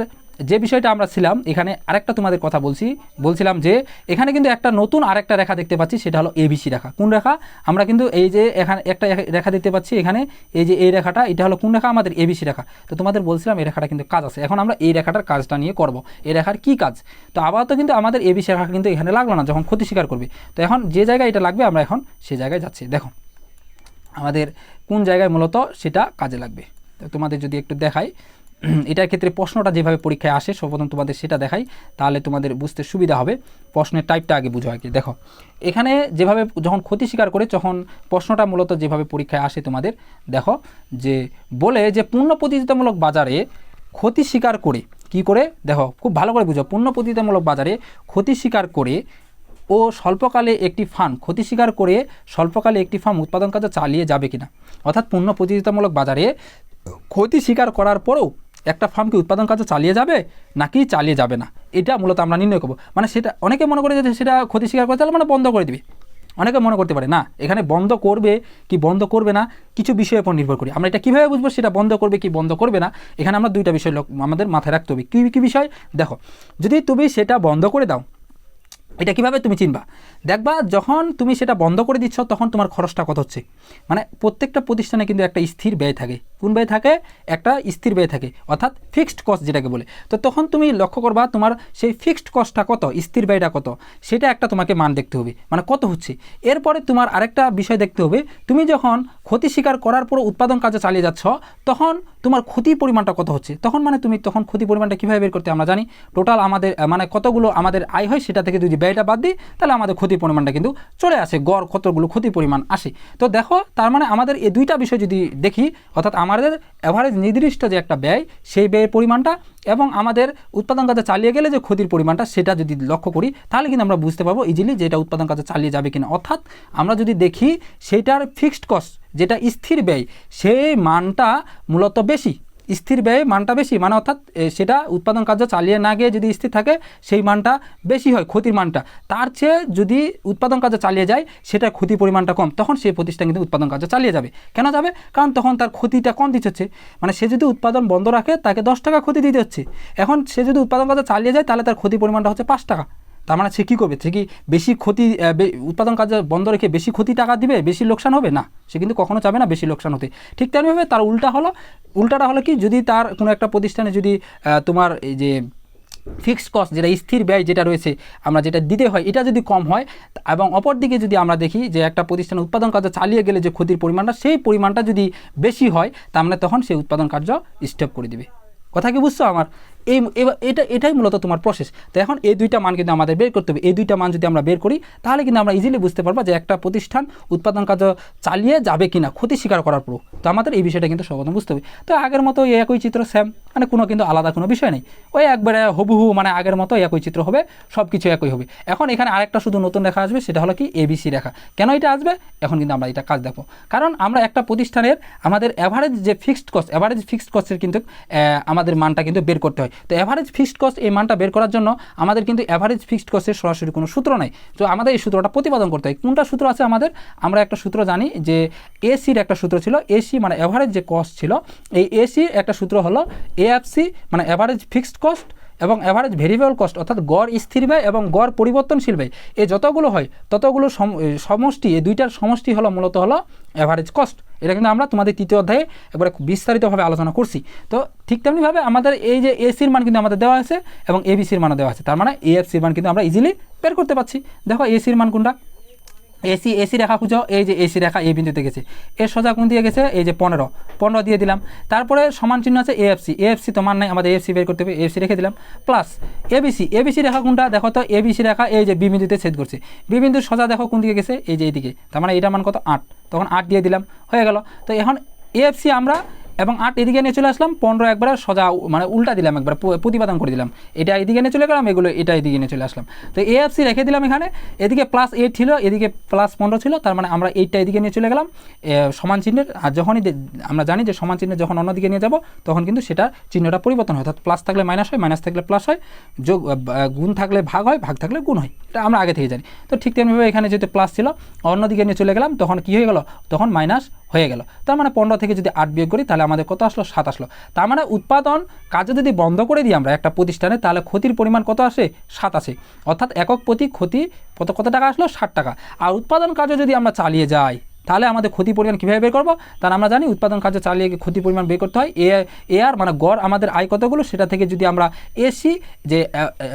যে বিষয়টা আমরা ছিলাম এখানে আরেকটা তোমাদের কথা বলছিলাম যে এখানে কিন্তু একটা নতুন আরেকটা রেখা দেখতে পাচ্ছি, সেটা হলো এবিসি রেখা। কোন রেখা? আমরা কিন্তু এই যে এখানে একটা রেখা দেখতে পাচ্ছি, এখানে এই যে এই রেখাটা, এটা হলো কোন রেখা? আমাদের এবিসি রেখা। তো তোমাদের বলছিলাম এই রেখাটা কিন্তু কাজ আছে, এখন আমরা এই রেখাটার কাজটা নিয়ে করব। এই রেখার কি কাজ? তো আপাতত কিন্তু আমাদের এবিসি রেখা কিন্তু এখানে লাগলো না যখন ক্ষতি স্বীকার করবে। তো এখন যে জায়গায় এটা লাগবে আমরা এখন সেই জায়গায় যাচ্ছি। দেখো আমাদের কোন জায়গায় মূলত সেটা কাজে লাগবে। তো তোমাদের যদি একটু দেখাই, এটার ক্ষেত্রে প্রশ্নটা যেভাবে পরীক্ষায় আসে সর্বপ্রথম তোমাদের সেটা দেখাই, তাহলে তোমাদের বুঝতে সুবিধা হবে। প্রশ্নের টাইপটা আগে বুঝো আর কি। দেখো এখানে যেভাবে যখন ক্ষতি স্বীকার করে তখন প্রশ্নটা মূলত যেভাবে পরীক্ষায় আসে তোমাদের, দেখো যে বলে যে পূর্ণ প্রতিযোগিতামূলক বাজারে ক্ষতি স্বীকার করে কি করে, দেখো খুব ভালো করে বুঝো, পূর্ণ প্রতিযোগিতামূলক বাজারে ক্ষতি স্বীকার করে ও স্বল্পকালে একটি ফার্ম ক্ষতি স্বীকার করে স্বল্পকালে একটি ফার্ম উৎপাদন কাজ চালিয়ে যাবে কিনা। অর্থাৎ পূর্ণ প্রতিযোগিতামূলক বাজারে ক্ষতি স্বীকার করার পরেও একটা ফার্মকে উৎপাদন কাজ চালিয়ে যাবে নাকি চালিয়ে যাবে না, এটা মূলত আমরা নির্ণয় করবো। মানে সেটা অনেকে মনে করে যে সেটা ক্ষতি স্বীকার করে তাহলে মানে বন্ধ করে দিবে, অনেকে মনে করতে পারে না এখানে বন্ধ করবে কি বন্ধ করবে না কিছু বিষয়ের উপর নির্ভর করি। আমরা এটা কীভাবে বুঝবো সেটা বন্ধ করবে কি বন্ধ করবে না? এখানে আমরা দুইটা বিষয় আমাদের মাথায় রাখতে হবে। কী বিষয়? দেখো যদি তুমি সেটা বন্ধ করে দাও, এটা কিভাবে তুমি চিনবা? দেখবা যখন তুমি সেটা বন্ধ করে দিচ্ছ তখন তোমার খরচটা কত হচ্ছে। মানে প্রত্যেকটা প্রতিষ্ঠানে কিন্তু একটা স্থির ব্যয় থাকে। কোন ব্যয় থাকে? একটা স্থির ব্যয় থাকে, অর্থাৎ ফিক্সড কস্ট যেটাকে বলে। তো তখন তুমি লক্ষ্য করবা তোমার সেই ফিক্সড কস্টটা কত, স্থির ব্যয়টা কত, সেটা একটা তোমাকে মান দেখতে হবে, মানে কত হচ্ছে। এরপরে তোমার আরেকটা বিষয় দেখতে হবে, তুমি যখন ক্ষতি স্বীকার করার পর উৎপাদন কাজে চালিয়ে যাচ্ছ তখন তোমার ক্ষতির পরিমাণটা কত হচ্ছে, তখন মানে তুমি তখন ক্ষতির পরিমাণটা কীভাবে বের করতে আমরা জানি, টোটাল আমাদের মানে কতগুলো আমাদের আয় হয় সেটা থেকে যদি ব্যয়টা বাদ দিই তাহলে আমাদের ক্ষতির পরিমাণটা কিন্তু চলে আসে, গড় কতগুলো ক্ষতির পরিমাণ আসে। তো দেখো তার মানে আমাদের এই দুইটা বিষয় যদি দেখি, অর্থাৎ আমাদের অ্যাভারেজ নির্দিষ্ট যে একটা ব্যয় সেই ব্যয়ের পরিমাণটা এবং আমাদের উৎপাদন কাজে চালিয়ে গেলে যে ক্ষতির পরিমাণটা সেটা যদি লক্ষ্য করি তাহলে কিন্তু আমরা বুঝতে পারবো ইজিলি যে এটা উৎপাদন কাজে চালিয়ে যাবে কিনা। অর্থাৎ আমরা যদি দেখি সেটার ফিক্সড কস্ট যেটা স্থির ব্যয় সেই মানটা মূলত বেশি, স্থির ব্যয় মানটা বেশি, মানে অর্থাৎ সেটা উৎপাদন কার্য চালিয়ে না গিয়ে যদি স্থির থাকে সেই মানটা বেশি হয় ক্ষতির মানটা, তার চেয়ে যদি উৎপাদন কার্য চালিয়ে যায় সেটা ক্ষতির পরিমাণটা কম, তখন সেই প্রতিষ্ঠান কিন্তু উৎপাদন কার্য চালিয়ে যাবে। কেন যাবে? কারণ তখন তার ক্ষতিটা কম দিতে হচ্ছে, মানে সে যদি উৎপাদন বন্ধ রাখে তাকে 10 টাকা ক্ষতি দিতে হচ্ছে, এখন সে যদি উৎপাদন কার্য চালিয়ে যায় তাহলে তার ক্ষতির পরিমাণটা হচ্ছে 5 টাকা। তার মানে সে কী করবে, সে কি বেশি ক্ষতি উৎপাদন কাজ বন্ধ রেখে বেশি ক্ষতি টাকা দিবে, বেশি লোকসান হবে না, সে কিন্তু কখনো চাবে না বেশি লোকসান হতে। ঠিক তেমনিভাবে তার উল্টাটা হলো কি, যদি তার কোনো একটা প্রতিষ্ঠানে যদি তোমার এই যে ফিক্সড কস্ট যেটা স্থির ব্যয় যেটা রয়েছে আমরা যেটা দিতে হয় এটা যদি কম হয়, এবং অপরদিকে যদি আমরা দেখি যে একটা প্রতিষ্ঠান উৎপাদন কার্য চালিয়ে গেলে যে ক্ষতির পরিমাণটা সেই পরিমাণটা যদি বেশি হয় তার মানে তখন সেই উৎপাদন কার্য স্টপ করে দিবে। কথা কি বুঝছো আমার? এটাই মূলত তোমার প্রসেস। তো এখন এই দুইটা মান কিন্তু আমাদের বের করতে হবে। এই দুইটা মান যদি আমরা বের করি তাহলে কিন্তু আমরা ইজিলি বুঝতে পারবো যে একটা প্রতিষ্ঠান উৎপাদন কার্য চালিয়ে যাবে কিনা ক্ষতি স্বীকার করার পর। তো আমাদের এই বিষয়টা কিন্তু সর্বপ্রথম বুঝতে হবে। তো আগের মতো একই চিত্র সেম, মানে কোনো কিন্তু আলাদা কোনো বিষয় নেই, ওই একবারে হুবহু মানে আগের মতো একই চিত্র হবে, সব কিছু একই হবে। এখন এখানে আরেকটা শুধু নতুন রেখা আসবে, সেটা হলো কি এবিসি রেখা। কেন এটা আসবে এখন কিন্তু আমরা এটা কাজ দেখো, কারণ আমরা একটা প্রতিষ্ঠানের আমাদের অ্যাভারেজ যে ফিক্সড কস্টের কিন্তু আমাদের মানটা কিন্তু বের করতে হয়। তো অ্যাভারেজ ফিক্সড কস্ট এই মানটা বের করার জন্য আমাদের কিন্তু অ্যাভারেজ ফিক্সড কস্টের সরাসরি কোনো সূত্র নাই। তো আমাদের এই সূত্রটা প্রতিপাদন করতে হয়। কোনটা সূত্র আছে আমাদের? আমরা একটা সূত্র জানি যে এসির একটা সূত্র ছিল, এসি মানে অ্যাভারেজ যে কস্ট ছিল, এই এসির একটা সূত্র হলো এএফসি মানে অ্যাভারেজ ফিক্সড কস্ট এবং অ্যাভারেজ ভেরিয়েবল কস্ট, অর্থাৎ গড় স্থির ব্যয় এবং গড় পরিবর্তনশীল ব্যয়, এই যতগুলো হয় ততগুলো সমষ্টি, এই দুইটার সমষ্টি হলো মূলত হলো অ্যাভারেজ কস্ট। এটা কিন্তু আমরা তোমাদের তৃতীয় অধ্যায়ে একবারে বিস্তারিতভাবে আলোচনা করছি। তো ঠিক তেমনিভাবে আমাদের এই যে এসির মান কিন্তু আমাদের দেওয়া আছে এবং এবিসির মানও দেওয়া আছে, তার মানে এএফসির মান কিন্তু আমরা ইজিলি বের করতে পারছি। দেখো এসির মান কোনটা, এসি রেখা খুঁজো, এই যে এসি রেখা এই বিন্দুতে গেছে, এর সোজা কোণ দিয়ে গেছে এই যে 15 দিয়ে দিলাম, তারপরে সমান চিহ্ন আছে এএফসি তো মান নাই, আমাদের এএফসি বের করতে হবে, এএফসি রেখে দিলাম, প্লাস এবিসি রেখা কোনটা দেখো তো, এবিসি রেখা এই যে বি বিন্দুতে ছেদ করছে, বি বিন্দুর সোজা দেখো কোন দিকে গেছে, এই যে এইদিকে, তার মানে এটা মান কত 8, তখন 8 দিয়ে দিলাম, হয়ে গেল। তো এখন এএফসি আমরা এবং 8 এদিকে নিয়ে চলে আসলাম, 15 একবার সোজা মানে উল্টা দিলাম, একবার প্রতিপাদন করে দিলাম, এটা এদিকে নিয়ে চলে গেলাম, এগুলো এটা এদিকে নিয়ে চলে আসলাম। তো এএফসি রেখে দিলাম এখানে, এদিকে +8 ছিল, এদিকে +15 ছিল, তার মানে আমরা 8টা এদিকে নিয়ে চলে গেলাম সমান চিহ্নের। আর যখনই আমরা জানি যে সমান চিহ্ন যখন অন্যদিকে নিয়ে যাব তখন কিন্তু সেটা চিহ্নটা পরিবর্তন হয়, অর্থাৎ প্লাস থাকলে মাইনাস হয়, মাইনাস থাকলে প্লাস হয়, যোগ গুণ থাকলে ভাগ হয়, ভাগ থাকলে গুণ হয়, এটা আমরা আগে থেকে জানি। তো ঠিক তেমনিভাবে এখানে যেহেতু প্লাস ছিল অন্যদিকে নিয়ে চলে গেলাম, তখন কী হয়ে গেল, তখন মাইনাস হয়ে গেল। তার মানে 15 থেকে যদি 8 বিয়োগ করি তাহলে আমাদের কত আসলো, 7 আসলো। তার মানে উৎপাদন কাজে যদি বন্ধ করে দিই আমরা একটা প্রতিষ্ঠানে তাহলে ক্ষতির পরিমাণ কত আসে, 7 আসে, অর্থাৎ একক প্রতি ক্ষতি কত টাকা আসলো, 60 টাকা। আর উৎপাদন কাজে যদি আমরা চালিয়ে যাই তাহলে আমাদের ক্ষতি পরিমাণ কীভাবে বের করবো, তার আমরা জানি উৎপাদন কাজে চালিয়ে ক্ষতি পরিমাণ বের করতে হয় এআর মানে গড় আমাদের আয় কতগুলো সেটা থেকে যদি আমরা এসি যে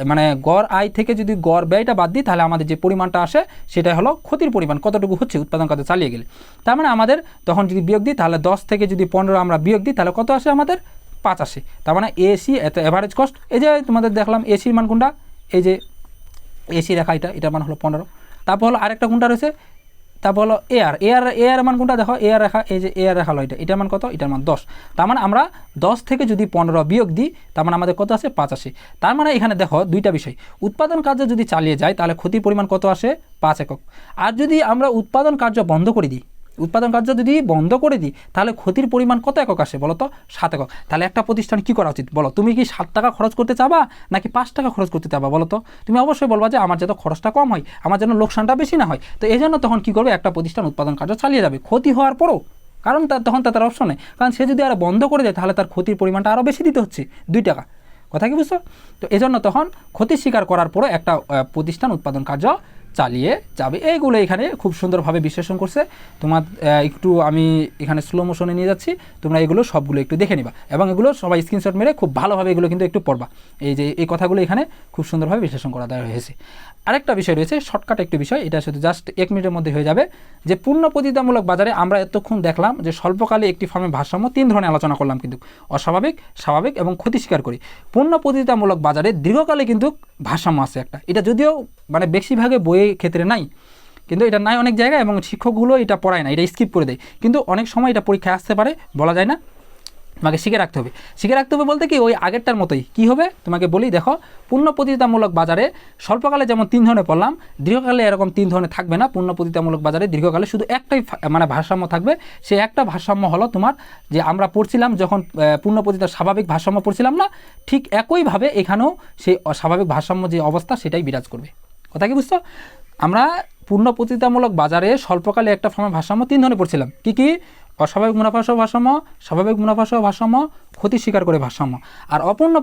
মানে গড় আয় থেকে যদি গড় ব্যয়টা বাদ দিই তাহলে আমাদের যে পরিমাণটা আসে সেটাই হলো ক্ষতির পরিমাণ কতটুকু হচ্ছে উৎপাদন কাজে চালিয়ে গেলে। তার মানে আমাদের তখন যদি বিয়োগ দিই তাহলে 10 থেকে যদি 15 আমরা বিয়োগ দিই তাহলে কত আসে, আমাদের 5 আসে। তার মানে এসি এত অ্যাভারেজ কস্ট, এই যে তোমাদের দেখলাম এসির মান কোনটা, এই যে এসি রেখা এটার মান হলো 15। তারপর হলো আরেকটা কোনটা রয়েছে, তারপর হলো এআর মান কোনটা দেখো, এআর রেখা, এই যে এআর রেখা হলো এটার মান কত, এটার মান 10। তার মানে আমরা 10 থেকে যদি 15 বিয়োগ দিই তার মানে আমাদের কত আসে, 5 আসে। তার মানে এখানে দেখো দুইটা বিষয়, উৎপাদন কার্য যদি চালিয়ে যায় তাহলে ক্ষতির পরিমাণ কত আসে, 5 একক। আর যদি আমরা উৎপাদন কার্য বন্ধ করে দিই, তাহলে ক্ষতির পরিমাণ কত একক আসে বলো তো, 7 একক। তাহলে একটা প্রতিষ্ঠান কি করা উচিত বলো, তুমি কি 7 টাকা খরচ করতে চাবা নাকি 5 টাকা খরচ করতে চাবা বলো তো? তুমি অবশ্যই বলবা যে আমার যাতে খরচটা কম হয়, আমার যেন লোকসানটা বেশি না হয়। তো এই জন্য তখন কী করবে, একটা প্রতিষ্ঠান উৎপাদন কার্য চালিয়ে যাবে ক্ষতি হওয়ার পরও, কারণ তখন তার অপশন নেই, কারণ সে যদি আরও বন্ধ করে দেয় তাহলে তার ক্ষতির পরিমাণটা আরও বেশি দিতে হচ্ছে 2 টাকা। কথা কি বুঝছো? তো এই জন্য তখন ক্ষতি স্বীকার করার পরও একটা প্রতিষ্ঠান উৎপাদন কার্য চালিয়ে যাবে। এইগুলো এখানে খুব সুন্দরভাবে বিশ্লেষণ করছে। তোমার একটু আমি এখানে স্লো মোশনে নিয়ে যাচ্ছি, তোমরা এগুলো সবগুলো একটু দেখে নিবা এবং এগুলো সবাই স্ক্রিনশট মেরে খুব ভালোভাবে এগুলো কিন্তু একটু পড়বা। এই যে এই কথাগুলো এখানে খুব সুন্দরভাবে বিশ্লেষণ করা দেওয়া হয়েছে। আরেকটা বিষয় রয়েছে, শর্টকাট একটু বিষয়, এটা শুধু জাস্ট 1 মিনিটের মধ্যে হয়ে যাবে। যে পূর্ণ প্রতিযোগিতামূলক বাজারে আমরা এতক্ষণ দেখলাম যে স্বল্পকালে একটি ফার্মের ভারসাম্য 3 ধরনের আলোচনা করলাম, কিন্তু অস্বাভাবিক, স্বাভাবিক এবং ক্ষতি স্বীকার করি। পূর্ণ প্রতিযোগিতামূলক বাজারে দীর্ঘকালে কিন্তু ভারসাম্য আছে একটা, এটা যদিও মানে বেশিরভাগে বইয়ের ক্ষেত্রে নাই, কিন্তু এটা নাই অনেক জায়গায়, এবং শিক্ষকগুলো এটা পড়ায় না, এটা স্কিপ করে দেয়, কিন্তু অনেক সময় এটা পরীক্ষায় আসতে পারে, বলা যায় না। তোমাকে শিখে রাখতে হবে। শিখে রাখতে হবে বলতে কি, ওই আগেরটার মতোই কী হবে তোমাকে বলি, দেখো পূর্ণ প্রতিযোগিতামূলক বাজারে স্বল্পকালে যেমন 3 ধরনের পড়লাম, দীর্ঘকালে এরকম 3 ধরনের থাকবে না। পূর্ণ প্রতিযোগিতামূলক বাজারে দীর্ঘকালে শুধু একটাই মানে ভারসাম্য থাকবে। সেই একটা ভারসাম্য হলো তোমার যে আমরা পড়ছিলাম যখন পূর্ণ প্রতিযোগিতার স্বাভাবিক ভারসাম্য পড়ছিলাম না, ঠিক একইভাবে এখানেও সেই অস্বাভাবিক ভারসাম্য যে অবস্থা সেটাই বিরাজ করবে। কথা কি বুঝছো? আমরা পূর্ণ প্রতিযোগিতামূলক বাজারে স্বল্পকালে একটা ফার্মের ভারসাম্য 3 ধরনের পড়ছিলাম, কী কী? অস্বাভাবিক মুনাফা সহ ভারসাম্য, স্বাভাবিক মুনাফা সহ ভারসাম্য, ক্ষতি স্বীকার করে ভারসাম্য। আর পূর্ণ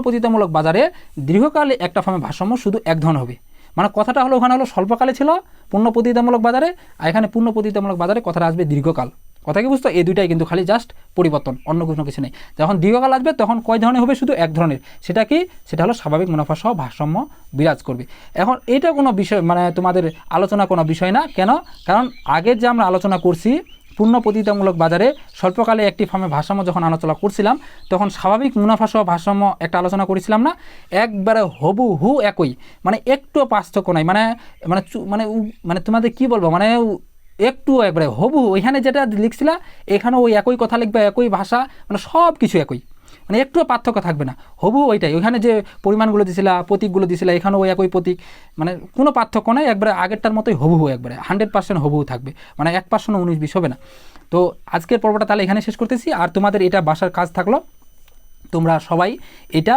প্রতিযোগিতামূলক বাজারে দীর্ঘকালে একটা ফার্মের ভারসাম্য শুধু এক ধরনের হবে। মানে কথাটা হলো ওখানে হলো স্বল্পকালে ছিল পূর্ণ প্রতিযোগিতামূলক বাজারে, আর এখানে পূর্ণ প্রতিযোগিতামূলক বাজারে কথাটা আসবে দীর্ঘকাল। কথা কি বুঝতো? এই দুইটাই কিন্তু খালি জাস্ট পরিবর্তন, অন্য কোনো কিছু নেই। যখন দীর্ঘকাল আসবে তখন কয় ধরনের হবে? শুধু এক ধরনের। সেটা কি? সেটা হলো স্বাভাবিক মুনাফা সহ ভারসাম্য বিরাজ করবে। এখন এটা কোনো বিষয় মানে তোমাদের আলোচনা কোনো বিষয় না। কেন? কারণ আগের যে আমরা আলোচনা করছি পূর্ণ প্রতিযোগিতামূলক বাজারে স্বল্পকালে একটি ফার্মের ভারসাম্য যখন আলোচনা করছিলাম, তখন স্বাভাবিক মুনাফা সহ ভারসাম্য একটা আলোচনা করেছিলাম না, একবারে হুবহু একই, মানে একটুও পার্থক্য নাই, মানে মানে মানে মানে তোমাদের কি বলবো, মানে একটু একবারে হুবহু এখানে যেটা লিখছিলা এখানেও ওই একই কথা লিখবে, একই ভাষা, মানে সব কিছু একই, মানে একটুও পার্থক্য থাকবে না, হুবহু ওইটাই। ওইখানে যে পরিমাণগুলো দিছিলা, প্রতীকগুলো দিছিলা, এখানেও ওই একই প্রতীক, মানে কোনো পার্থক্য নাই, একবারে আগেরটার মতোই হুবহু, একবারে 100% হুবহু থাকবে, মানে 1% 19-20 হবে না। তো আজকের পর্বটা তাহলে এখানে শেষ করতেছি। আর তোমাদের এটা বাসার কাজ থাকলো, তোমরা সবাই এটা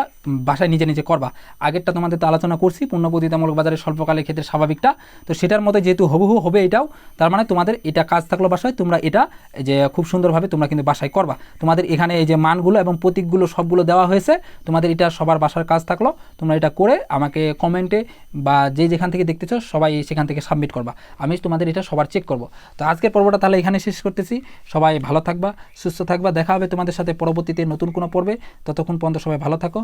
বাসায় নিজে নিজে করবা। আগেরটা তোমাদের তো আলোচনা করছি পূর্ণ প্রতিযোগিতামূলক বাজারে স্বল্পকালের ক্ষেত্রে স্বাভাবিকটা, তো সেটার মধ্যে যেহেতু হুবহু হবে এটাও, তার মানে তোমাদের এটা কাজ থাকলো বাসায়, তোমরা এটা যে খুব সুন্দরভাবে তোমরা কিন্তু বাসায় করবা। তোমাদের এখানে এই যে মানগুলো এবং প্রতীকগুলো সবগুলো দেওয়া হয়েছে, তোমাদের এটা সবার বাসার কাজ থাকলো, তোমরা এটা করে আমাকে কমেন্টে বা যে যেখান থেকে দেখতেছো সবাই সেখান থেকে সাবমিট করবা, আমি তোমাদের এটা সবার চেক করব। তো আজকের পর্বটা তাহলে এখানে শেষ করতেছি। সবাই ভালো থাকবা, সুস্থ থাকবা, দেখা হবে তোমাদের সাথে পরবর্তীতে নতুন কোনো পর্বে। ততক্ষণ পর্যন্ত সবাই ভালো থাকো।